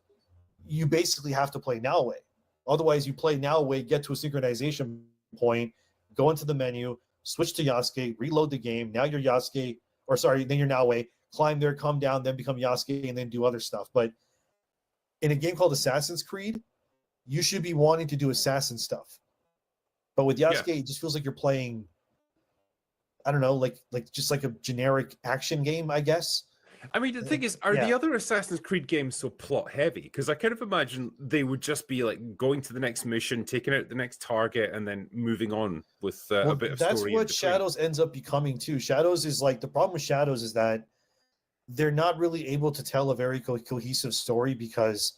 you basically have to play Naoe. Otherwise, you play Naoe, get to a synchronization point, go into the menu, switch to Yasuke, reload the game. Now you're Yasuke, or sorry, then you're Naoe. Climb there, come down, then become Yasuke, and then do other stuff. But in a game called Assassin's Creed, you should be wanting to do assassin stuff. But with Yasuke, it just feels like you're playing, I don't know, like just like a generic action game, I guess. I mean, the thing is, are the other Assassin's Creed games so plot heavy? Because I kind of imagine they would just be like going to the next mission, taking out the next target, and then moving on with a bit of story. That's what Shadows ends up becoming too. Shadows is like, the problem with Shadows is that they're not really able to tell a very cohesive story, because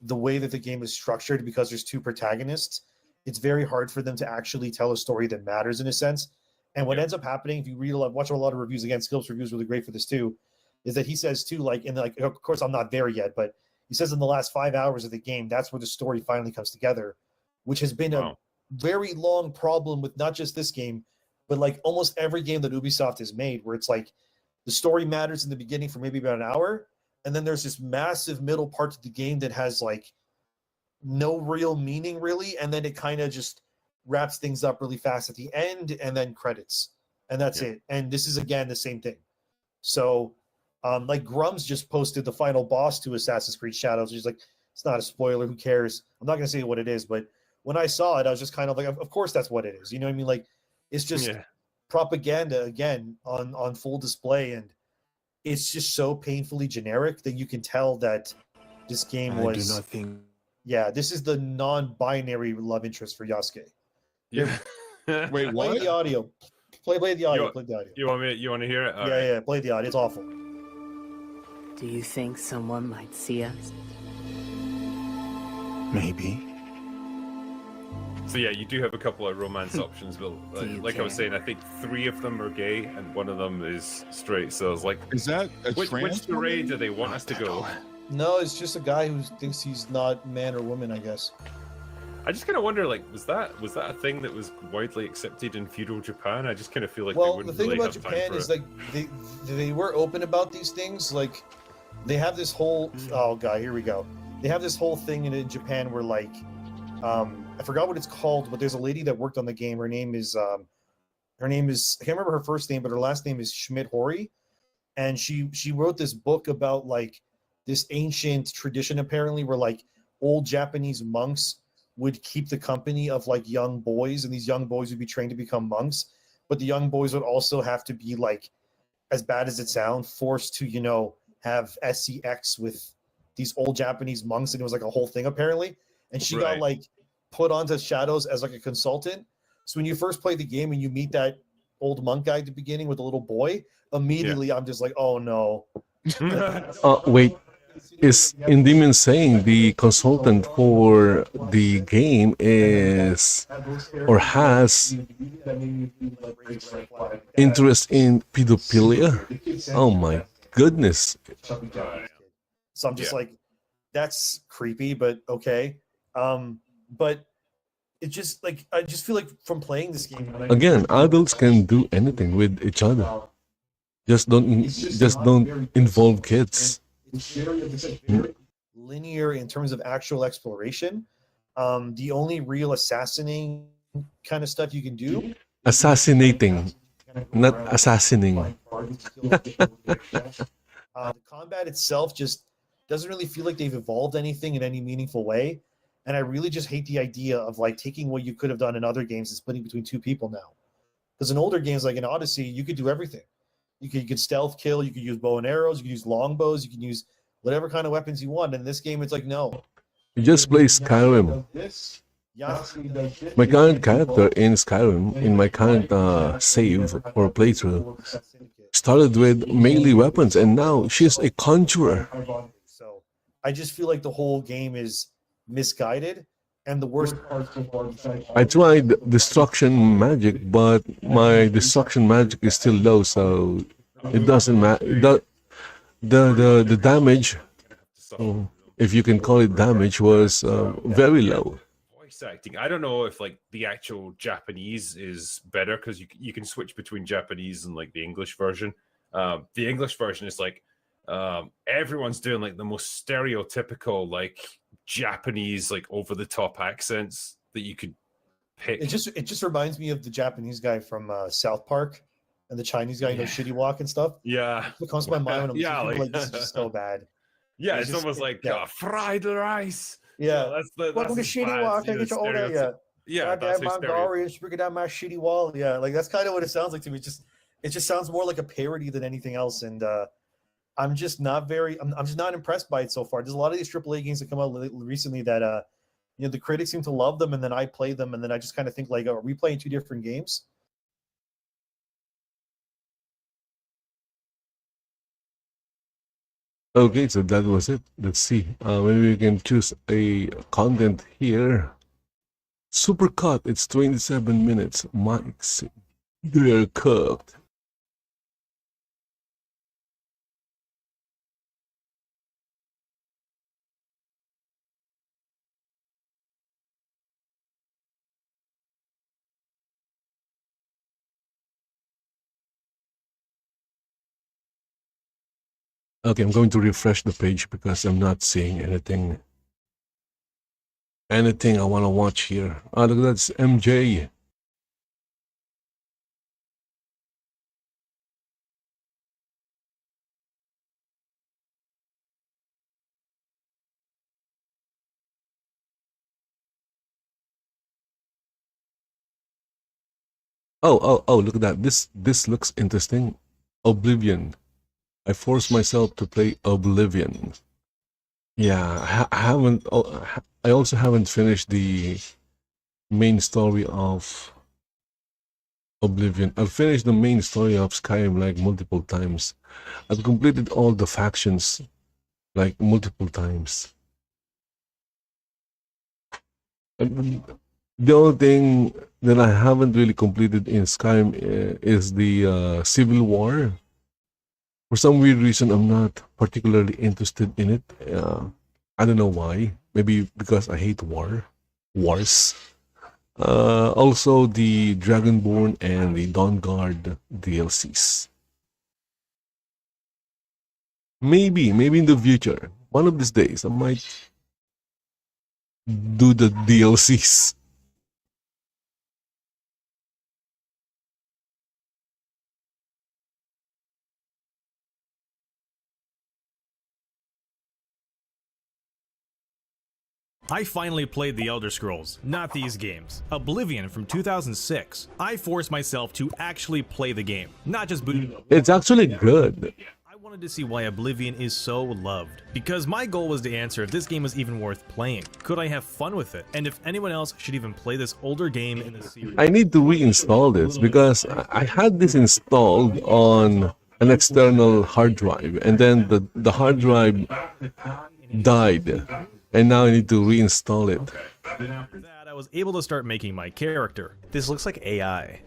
the way that the game is structured, because there's two protagonists, it's very hard for them to actually tell a story that matters in a sense. And what ends up happening, if you watch a lot of reviews, again, Skills reviews really great for this too, is that he says too, like, in like, of course I'm not there yet, but he says in the last 5 hours of the game, that's where the story finally comes together, which has been a very long problem with not just this game, but like almost every game that Ubisoft has made, where it's like the story matters in the beginning for maybe about an hour, and then there's this massive middle part of the game that has like no real meaning really, and then it kind of just wraps things up really fast at the end, and then credits, and that's it. And this is again the same thing. So like Grums just posted the final boss to Assassin's Creed Shadows. He's like, it's not a spoiler, who cares? I'm not gonna say what it is, but when I saw it, I was just kind of like, of course that's what it is. You know what I mean? Like, it's just propaganda again on full display, and it's just so painfully generic that you can tell that this game was. I do not think. Yeah, this is the non-binary love interest for Yasuke. Yeah. Wait, what? Play the audio. Play the audio. Play the audio. You want to hear it? Yeah. Play the audio. It's awful. Do you think someone might see us? Maybe. So yeah, you do have a couple of romance options, but like I was saying, I think 3 of them are gay and 1 of them is straight. So I was like, is that a which array do they want us to go? No, it's just a guy who thinks he's not man or woman, I guess. I just kind of wonder, like, was that a thing that was widely accepted in feudal Japan? I just kind of feel like the thing about Japan is like they were open about these things. Like, they have this whole here we go. They have this whole thing in Japan where like I forgot what it's called, but there's a lady that worked on the game. Her name is I can't remember her first name, but her last name is Schmidt Hori, and she wrote this book about like this ancient tradition apparently where like old Japanese monks would keep the company of like young boys, and these young boys would be trained to become monks, but the young boys would also have to be, like, as bad as it sounds, forced to, have SCX with these old Japanese monks, and it was like a whole thing apparently. And she got like put onto Shadows as like a consultant. So when you first play the game and you meet that old monk guy at the beginning with a little boy, immediately I'm just like, oh no. Wait. Is Endymion saying the consultant for the game is or has interest in pedophilia? Oh my goodness. So I'm just like, that's creepy, but okay. But it just like, I just feel like from playing this game. Again, adults can do anything with each other. Just don't involve kids. It's very, like I said, very linear in terms of actual exploration. The only real assassinating kind of stuff you can do, Assassinating, not assassinating. the combat itself just doesn't really feel like they've evolved anything in any meaningful way. And I really just hate the idea of like taking what you could have done in other games and splitting between two people now. Because in older games like in Odyssey, you could do everything. You could stealth kill, you could use bow and arrows, you could use longbows, you can use whatever kind of weapons you want. In this game, it's like no. You just play Skyrim. My current character in Skyrim, in my current save or playthrough, started with melee weapons, and now she's a conjurer. So I just feel like the whole game is misguided, and the worst part I tried destruction magic, but my destruction magic is still low, so it doesn't matter. The damage, if you can call it damage, was very low. Voice acting. I don't know if like the actual Japanese is better because you can switch between Japanese and like the English version. The English version is like everyone's doing like the most stereotypical like Japanese like over the top accents that you could pick. It just reminds me of the Japanese guy from South Park and the Chinese guy, Shitty Walk and stuff. Yeah, It comes to my mind when I'm Yeah, like, like- this is just so bad. yeah, It's it's just- almost like yeah. fried rice. Yeah. that's the Welcome to that's Shitty bad, Walk. you I know, get your older. Yeah. Yeah, that's Goddamn his stereo- Mongolians bringing down my shitty wall. Yeah, like that's kind of what it sounds like to me. It just sounds more like a parody than anything else. And I'm just not impressed by it so far. There's a lot of these AAA games that come out recently that the critics seem to love them, and then I play them, and then I just kind of think like, are we playing two different games? Okay, so that was it. Let's see. Maybe we can choose a content here. Supercut. It's 27 minutes. Mics. They're cooked. Okay, I'm going to refresh the page because I'm not seeing anything I want to watch here. Oh, look, that's MJ. Oh, look at that. This looks interesting. Oblivion. I forced myself to play Oblivion. Yeah, I haven't. I also haven't finished the main story of Oblivion. I've finished the main story of Skyrim like multiple times. I've completed all the factions like multiple times. And the only thing that I haven't really completed in Skyrim is the Civil War. For some weird reason, I'm not particularly interested in it. I don't know why. Maybe because I hate wars. Also, the Dragonborn and the Dawnguard DLCs. Maybe in the future, one of these days, I might do the DLCs. I finally played The Elder Scrolls, not these games. Oblivion from 2006. I forced myself to actually play the game, not just boot it up. It's actually good. I wanted to see why Oblivion is so loved, because my goal was to answer if this game was even worth playing. Could I have fun with it? And if anyone else should even play this older game in the series. I need to reinstall this because I had this installed on an external hard drive, and then the hard drive died, and now I need to reinstall it. After that, I was able to start making my character. This looks like AI.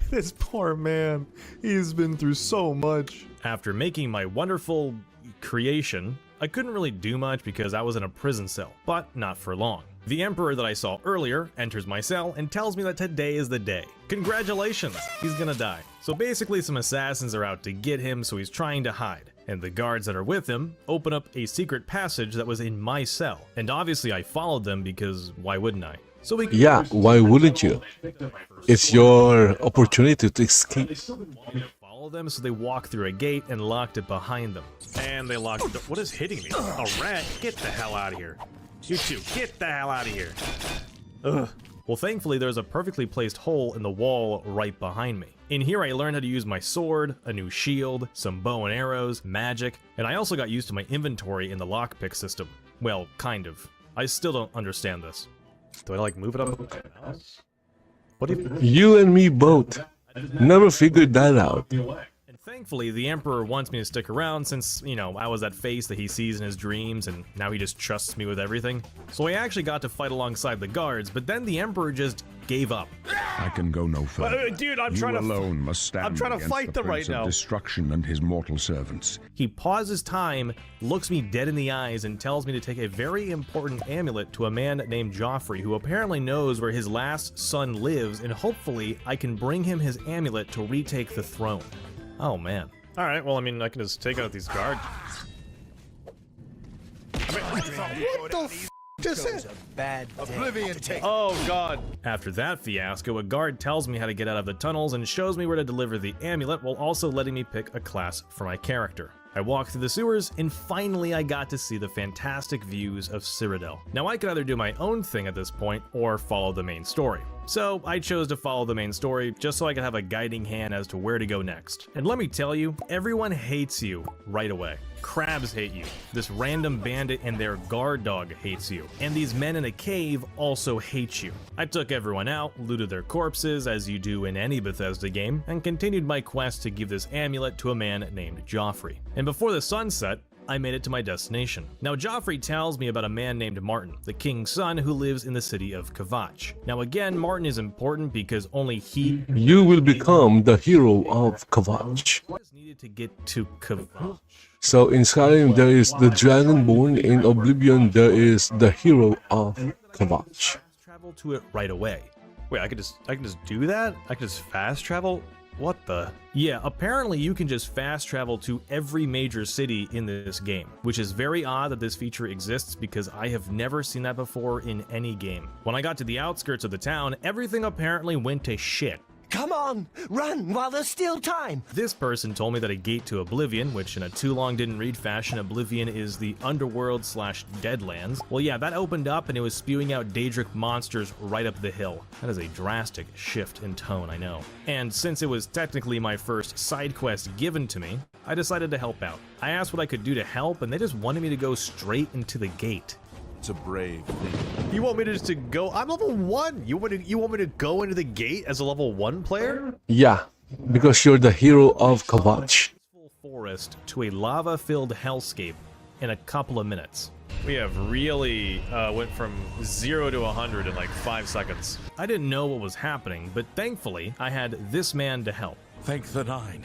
This poor man. He's been through so much. After making my wonderful creation, I couldn't really do much because I was in a prison cell, but not for long. The Emperor that I saw earlier enters my cell and tells me that today is the day. Congratulations, he's gonna die. So basically some assassins are out to get him, so he's trying to hide. And the guards that are with him open up a secret passage that was in my cell. And obviously I followed them because why wouldn't I? So we Yeah, why wouldn't you? It's your opportunity to escape. follow them, so they walk through a gate and locked it behind them. And they locked the door. What is hitting me? A rat? Get the hell out of here. You two, get the hell out of here. Ugh. Well, thankfully, there's a perfectly placed hole in the wall right behind me. In here, I learned how to use my sword, a new shield, some bow and arrows, magic, and I also got used to my inventory in the lockpick system. Well, kind of. I still don't understand this. Do I, like, move it up? What do you... You and me both. Never figured that out. And thankfully, the Emperor wants me to stick around since, you know, I was that face that he sees in his dreams, and now he just trusts me with everything. So I actually got to fight alongside the guards, but then the Emperor just gave up. I can go no further. Dude, I'm you trying to alone must stand I'm trying to against fight the them right Prince of now. Destruction and his mortal servants. He pauses time, looks me dead in the eyes, and tells me to take a very important amulet to a man named Joffrey, who apparently knows where his last son lives, and hopefully I can bring him his amulet to retake the throne. Oh man. Alright, well, I mean, I can just take out these guards. What the f just said? Oh god. After that fiasco, a guard tells me how to get out of the tunnels and shows me where to deliver the amulet while also letting me pick a class for my character. I walked through the sewers, and finally I got to see the fantastic views of Cyrodiil. Now I could either do my own thing at this point, or follow the main story. So I chose to follow the main story, just so I could have a guiding hand as to where to go next. And let me tell you, everyone hates you right away. Crabs hate you, this random bandit and their guard dog hates you, and these men in a cave also hate you. I took everyone out, looted their corpses as you do in any Bethesda game, and continued my quest to give this amulet to a man named Joffrey. And before the sun set, I made it to my destination. Now Joffrey tells me about a man named Martin, the king's son who lives in the city of Kavach. Now again, Martin is important because only he You will become the hero of Kavach. needed to get to Kavach. So in Skyrim there is the Dragonborn, in Oblivion there is the hero of Kavach. Travel to it right away. Wait, I can just do that? I can just fast travel? What the? Yeah, apparently you can just fast travel to every major city in this game, which is very odd that this feature exists because I have never seen that before in any game. When I got to the outskirts of the town, everything apparently went to shit. Come on, run while there's still time. This person told me that a gate to Oblivion, which in a too long didn't read fashion, Oblivion is the underworld / Deadlands. Well, yeah, that opened up and it was spewing out Daedric monsters right up the hill. That is a drastic shift in tone, I know. And since it was technically my first side quest given to me, I decided to help out. I asked what I could do to help, and they just wanted me to go straight into the gate. It's a brave thing. You want me to just to go? I'm level 1. You want me to go into the gate as a level 1 player? Yeah, because you're the hero of Kavach. Forest to a lava-filled hellscape in a couple of minutes. We have really went from 0 to 100 in like 5 seconds. I didn't know what was happening, but thankfully I had this man to help. Thank the Nine.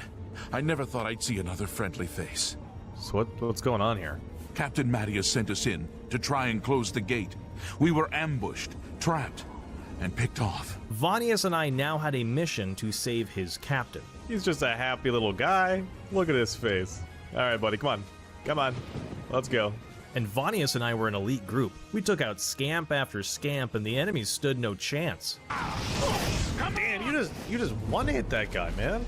I never thought I'd see another friendly face. So what's going on here? Captain Mattias sent us in to try and close the gate. We were ambushed, trapped, and picked off. Vanius and I now had a mission to save his captain. He's just a happy little guy. Look at his face. All right, buddy, come on. Come on. Let's go. And Vanius and I were an elite group. We took out scamp after scamp, and the enemies stood no chance. Man, you just one-hit that guy, man.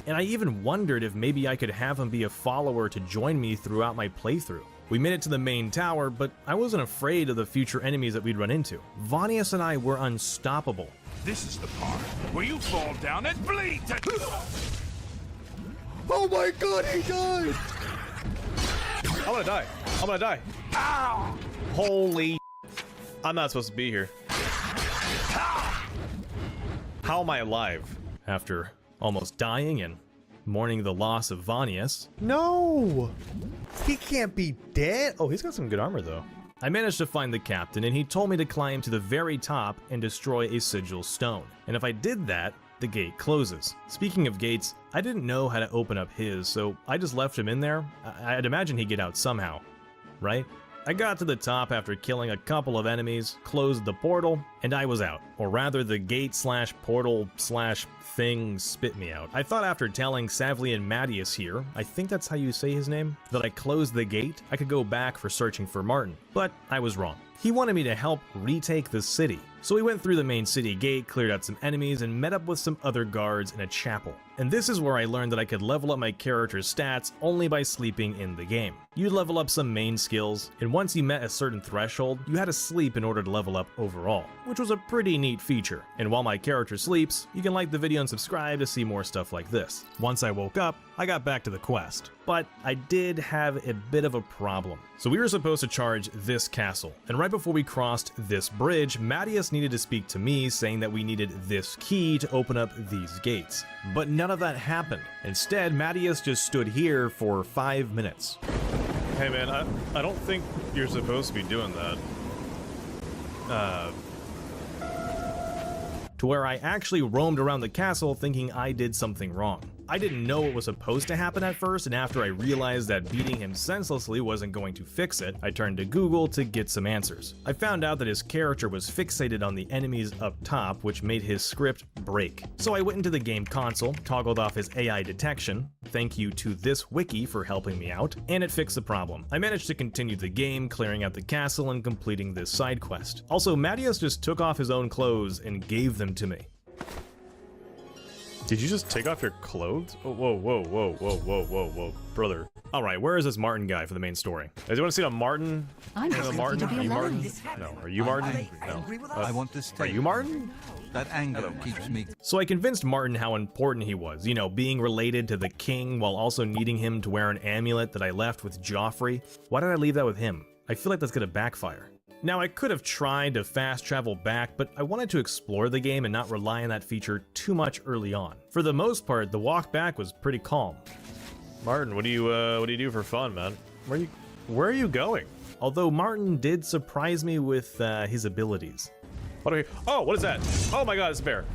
And I even wondered if maybe I could have him be a follower to join me throughout my playthrough. We made it to the main tower, but I wasn't afraid of the future enemies that we'd run into. Vanius and I were unstoppable. This is the part where you fall down and bleed to... Oh my god, he died! I'm gonna die. I'm gonna die. Ow! Holy... I'm not supposed to be here. How am I alive? After almost dying and mourning the loss of Vanius. No! He can't be dead! Oh, he's got some good armor, though. I managed to find the captain, and he told me to climb to the very top and destroy a sigil stone. And if I did that, the gate closes. Speaking of gates, I didn't know how to open up his, so I just left him in there. I'd imagine he'd get out somehow, right? I got to the top after killing a couple of enemies, closed the portal, and I was out. Or rather, the gate/portal/thing spit me out. I thought after telling Savly and Mattias here, I think that's how you say his name, that I closed the gate, I could go back for searching for Martin. But I was wrong. He wanted me to help retake the city. So we went through the main city gate, cleared out some enemies, and met up with some other guards in a chapel. And this is where I learned that I could level up my character's stats only by sleeping in the game. You'd level up some main skills, and once you met a certain threshold, you had to sleep in order to level up overall, which was a pretty neat feature. And while my character sleeps, you can like the video and subscribe to see more stuff like this. Once I woke up, I got back to the quest, but I did have a bit of a problem. So we were supposed to charge this castle, and right before we crossed this bridge, Mattias needed to speak to me saying that we needed this key to open up these gates. But none of that happened. Instead, Mattias just stood here for 5 minutes. Hey man, I don't think you're supposed to be doing that. To where I actually roamed around the castle thinking I did something wrong. I didn't know what was supposed to happen at first, and after I realized that beating him senselessly wasn't going to fix it, I turned to Google to get some answers. I found out that his character was fixated on the enemies up top, which made his script break. So I went into the game console, toggled off his AI detection, thank you to this wiki for helping me out, and it fixed the problem. I managed to continue the game, clearing out the castle and completing this side quest. Also, Mattias just took off his own clothes and gave them to me. Did you just take off your clothes? Oh, whoa, brother. All right, where is this Martin guy for the main story? Guys, you want to see a Martin? I'm a Martin? to be Are you alone. Martin? No. Are you Martin? No. I want to stay. Are you Martin? That anger keeps me. So I convinced Martin how important he was, you know, being related to the king while also needing him to wear an amulet that I left with Joffrey. Why did I leave that with him? I feel like that's gonna backfire. Now, I could have tried to fast travel back, but I wanted to explore the game and not rely on that feature too much early on. For the most part, the walk back was pretty calm. Martin, what do you do for fun, man? Where are you going? Although Martin did surprise me with his abilities. Oh, what is that? Oh my god, it's a bear.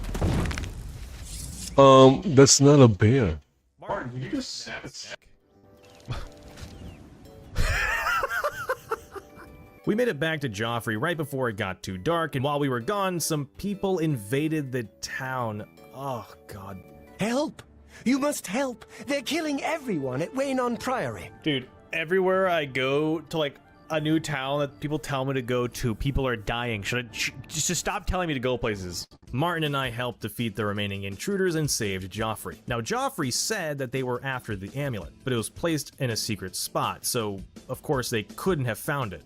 That's not a bear. Martin, you just snap its neck. We made it back to Joffrey right before it got too dark, and while we were gone, some people invaded the town. Oh, God. Help! You must help! They're killing everyone at Waynon Priory. Dude, everywhere I go to, like, a new town that people tell me to go to, people are dying. Just stop telling me to go places. Martin and I helped defeat the remaining intruders and saved Joffrey. Now, Joffrey said that they were after the amulet, but it was placed in a secret spot, so, of course, they couldn't have found it.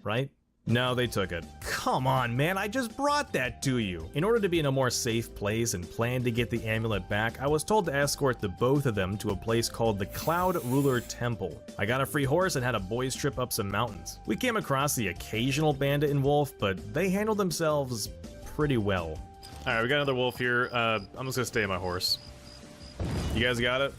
Right? No, they took it. Come on, man, I just brought that to you. In order to be in a more safe place and plan to get the amulet back, I was told to escort the both of them to a place called the Cloud Ruler Temple. I got a free horse and had a boys trip up some mountains. We came across the occasional bandit and wolf, but they handled themselves pretty well. Alright, we got another wolf here. I'm just gonna stay on my horse. You guys got it?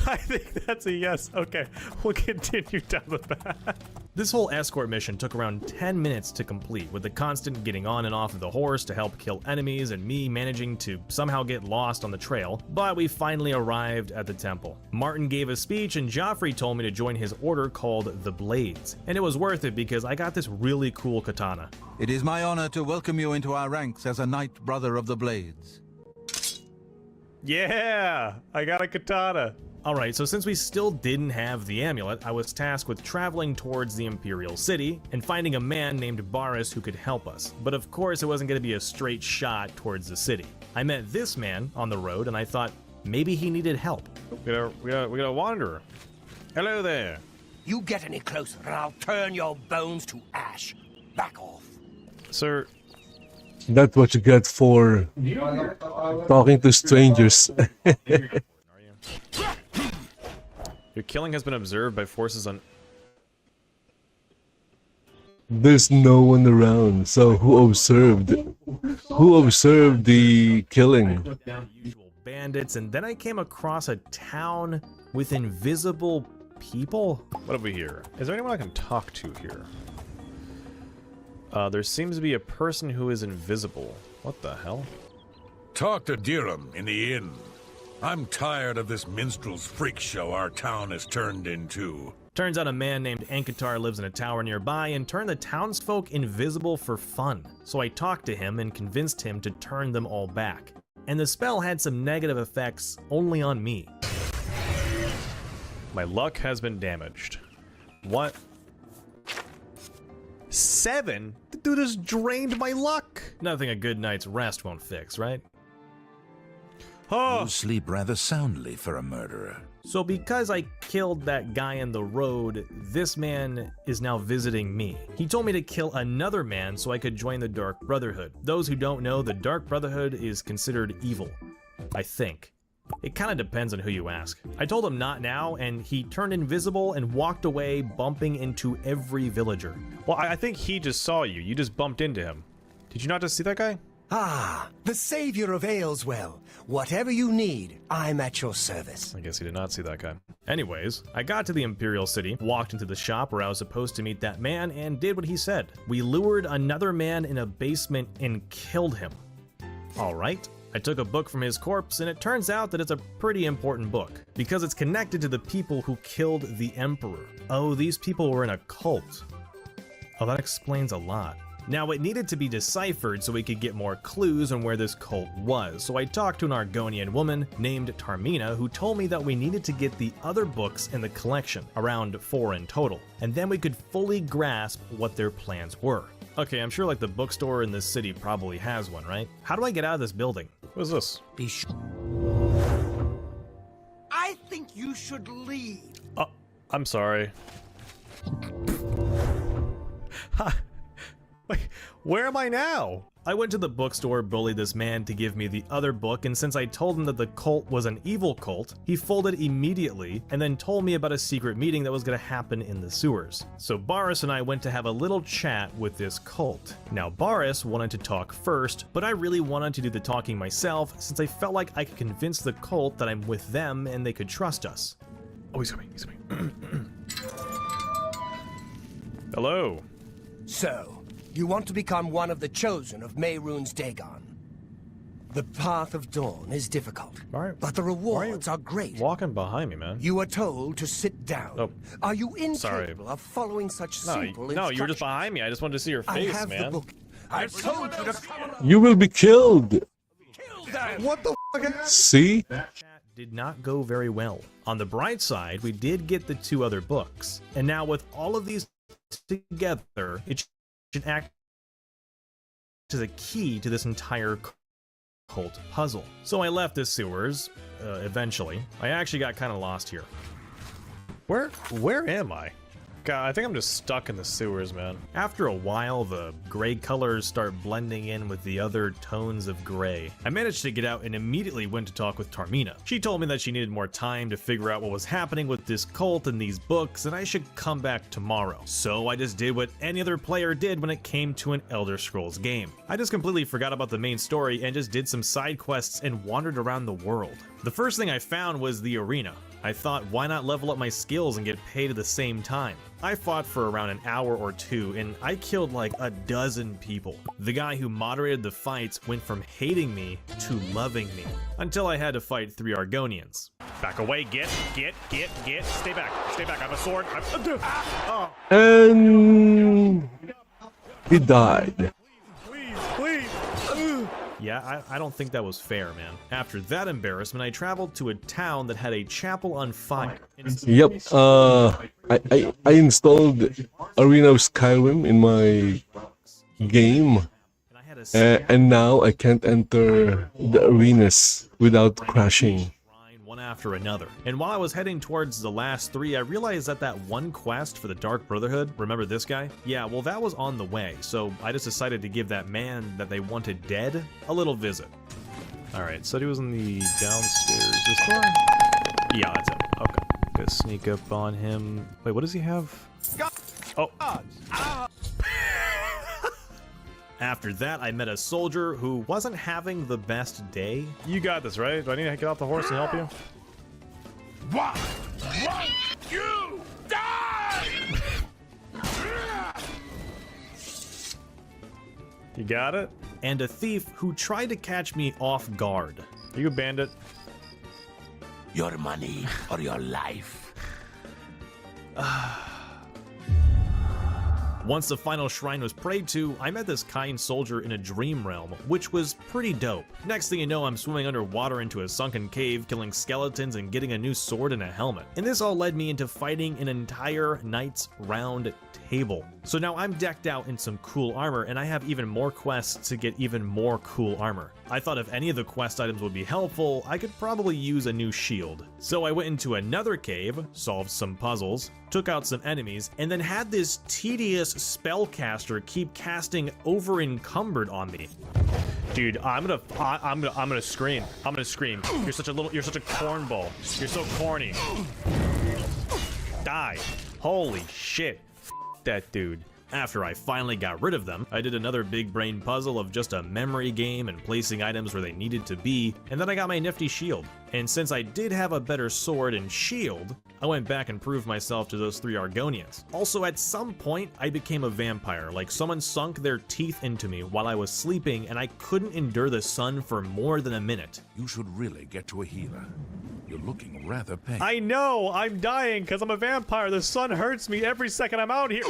I think that's a yes. Okay, we'll continue down the path. This whole escort mission took around 10 minutes to complete, with the constant getting on and off of the horse to help kill enemies and me managing to somehow get lost on the trail, but we finally arrived at the temple. Martin gave a speech and Joffrey told me to join his order called the Blades, and it was worth it because I got this really cool katana. It is my honor to welcome you into our ranks as a Knight Brother of the Blades. Yeah, I got a katana. Alright, so since we still didn't have the amulet, I was tasked with traveling towards the Imperial City and finding a man named Baris who could help us. But of course, it wasn't going to be a straight shot towards the city. I met this man on the road and I thought maybe he needed help. We got a wanderer. Hello there. You get any closer and I'll turn your bones to ash. Back off. Sir. That's what you get for talking to strangers. Your killing has been observed by forces on... There's no one around, so who observed? Who observed the killing? Usual bandits, and then I came across a town with invisible people. What have we here? Is there anyone I can talk to here? There seems to be a person who is invisible. What the hell? Talk to Dirham in the inn. I'm tired of this minstrel's freak show our town has turned into. Turns out a man named Ankatar lives in a tower nearby and turned the townsfolk invisible for fun. So I talked to him and convinced him to turn them all back. And the spell had some negative effects only on me. My luck has been damaged. What? 7? The dude has drained my luck. Nothing a good night's rest won't fix, right? Oh. You sleep rather soundly for a murderer. So because I killed that guy in the road, this man is now visiting me. He told me to kill another man so I could join the Dark Brotherhood. Those who don't know, the Dark Brotherhood is considered evil, I think. It kind of depends on who you ask. I told him not now, and he turned invisible and walked away, bumping into every villager. Well, I think he just saw you. You just bumped into him. Did you not just see that guy? Ah, the savior of Ayleswell. Whatever you need, I'm at your service. I guess he did not see that guy. Anyways, I got to the Imperial City, walked into the shop where I was supposed to meet that man, and did what he said. We lured another man in a basement and killed him. Alright. I took a book from his corpse, and it turns out that it's a pretty important book, because it's connected to the people who killed the Emperor. Oh, these people were in a cult. Oh, that explains a lot. Now, it needed to be deciphered so we could get more clues on where this cult was, so I talked to an Argonian woman named Tarmina who told me that we needed to get the other books in the collection, around 4 in total, and then we could fully grasp what their plans were. Okay, I'm sure like the bookstore in this city probably has one, right? How do I get out of this building? What is this? Be sure. I think you should leave. Oh, I'm sorry. Wait, where am I now? I went to the bookstore, bullied this man to give me the other book, and since I told him that the cult was an evil cult, he folded immediately and then told me about a secret meeting that was going to happen in the sewers. So Boris and I went to have a little chat with this cult. Now Boris wanted to talk first, but I really wanted to do the talking myself since I felt like I could convince the cult that I'm with them and they could trust us. Oh, he's coming, he's coming. Hello. So, you want to become one of the chosen of Mehrunes Dagon. The path of dawn is difficult, but the rewards are great. Walking behind me, man. You are told to sit down. Oh. Are you incapable of following such simple instructions? No, you were just behind me. I just wanted to see your face, I have man. the book. I've told you to come. You will be killed. What the fuck? See? Did not go very well. On the bright side, we did get the 2 other books, and now with all of these together, it should act as a key to this entire cult puzzle. So I left the sewers, eventually. I actually got kind of lost here. Where am I? God, I think I'm just stuck in the sewers, man. After a while, the gray colors start blending in with the other tones of gray. I managed to get out and immediately went to talk with Tarmina. She told me that she needed more time to figure out what was happening with this cult and these books, and I should come back tomorrow. So I just did what any other player did when it came to an Elder Scrolls game. I just completely forgot about the main story and just did some side quests and wandered around the world. The first thing I found was the arena. I thought, why not level up my skills and get paid at the same time? I fought for around an hour or 2, and I killed like a dozen people. The guy who moderated the fights went from hating me to loving me, until I had to fight 3 Argonians. Back away, get, stay back, I have a sword. Oh. And he died. Please. Yeah, I don't think that was fair, man. After that embarrassment, I traveled to a town that had a chapel on fire. Yep. I installed Arena of Skyrim in my game, and now I can't enter the arenas without crashing. One after another. And while I was heading towards the last 3, I realized that one quest for the Dark Brotherhood, remember this guy? Yeah, well that was on the way, so I just decided to give that man that they wanted dead a little visit. Alright, so he was in the downstairs. This door? Yeah, that's him. Okay. Gonna sneak up on him. Wait, what does he have? Oh. After that, I met a soldier who wasn't having the best day. You got this, right? Do I need to get off the horse and help you? Why won't you die? You got it? And a thief who tried to catch me off guard. Are you a bandit? Your money or your life. Once the final shrine was prayed to, I met this kind soldier in a dream realm, which was pretty dope. Next thing you know, I'm swimming underwater into a sunken cave, killing skeletons and getting a new sword and a helmet. And this all led me into fighting an entire Knights Round Table. So now I'm decked out in some cool armor, and I have even more quests to get even more cool armor. I thought if any of the quest items would be helpful, I could probably use a new shield. So I went into another cave, solved some puzzles, took out some enemies, and then had this tedious spellcaster keep casting over encumbered on me. Dude, I'm gonna scream. I'm gonna scream. You're such a cornball. You're so corny. Die. Holy shit. That dude. After I finally got rid of them, I did another big brain puzzle of just a memory game and placing items where they needed to be, and then I got my nifty shield. And since I did have a better sword and shield, I went back and proved myself to those 3 Argonians. Also, at some point, I became a vampire, like someone sunk their teeth into me while I was sleeping and I couldn't endure the sun for more than a minute. You should really get to a healer. You're looking rather pained. I know! I'm dying because I'm a vampire. The sun hurts me every second I'm out here.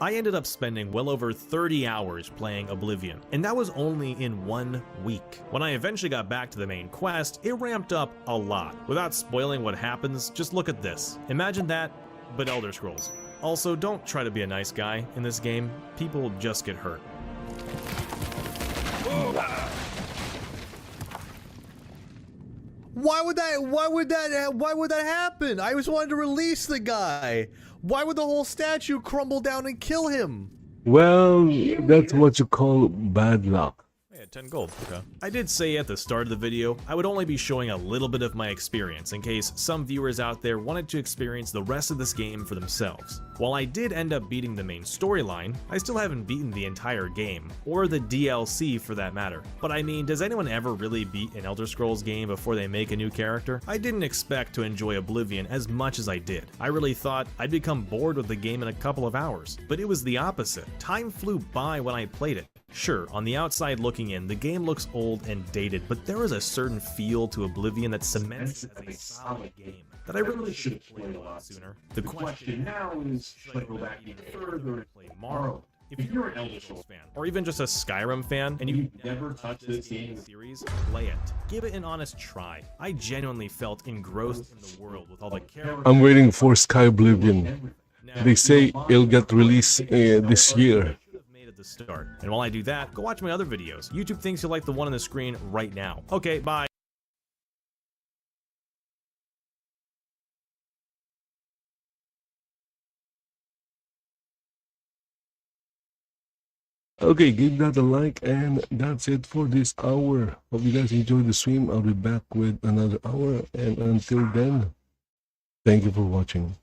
I ended up spending well over 30 hours playing Oblivion, and that was only in 1 week. When I eventually got back to the main quest, it ramped up a lot. Without spoiling what happens, just look at this. Imagine that, but Elder Scrolls. Also, don't try to be a nice guy in this game. People just get hurt. Why would that happen? I just wanted to release the guy. Why would the whole statue crumble down and kill him? Well, that's what you call bad luck. Yeah, 10 gold. Okay. I did say at the start of the video, I would only be showing a little bit of my experience in case some viewers out there wanted to experience the rest of this game for themselves. While I did end up beating the main storyline, I still haven't beaten the entire game, or the DLC for that matter. But I mean, does anyone ever really beat an Elder Scrolls game before they make a new character? I didn't expect to enjoy Oblivion as much as I did. I really thought I'd become bored with the game in a couple of hours, but it was the opposite. Time flew by when I played it. Sure, on the outside looking in, the game looks old and dated, but there is a certain feel to Oblivion that cements it as a solid game that I really should have played a lot sooner. The question now is, should I go back even further and play Morrowind? If you're an Elder Scrolls fan, or even just a Skyrim fan, and you've never touched this game series, play it. Give it an honest try. I genuinely felt engrossed in the world with all the characters. I'm waiting for Sky Oblivion. They say it'll get released this year. Start. And while I do that, go watch my other videos. YouTube thinks you'll like the one on the screen right now. Okay, bye. Okay, give that a like, and that's it for this hour. Hope you guys enjoyed the stream. I'll be back with another hour, and until then, thank you for watching.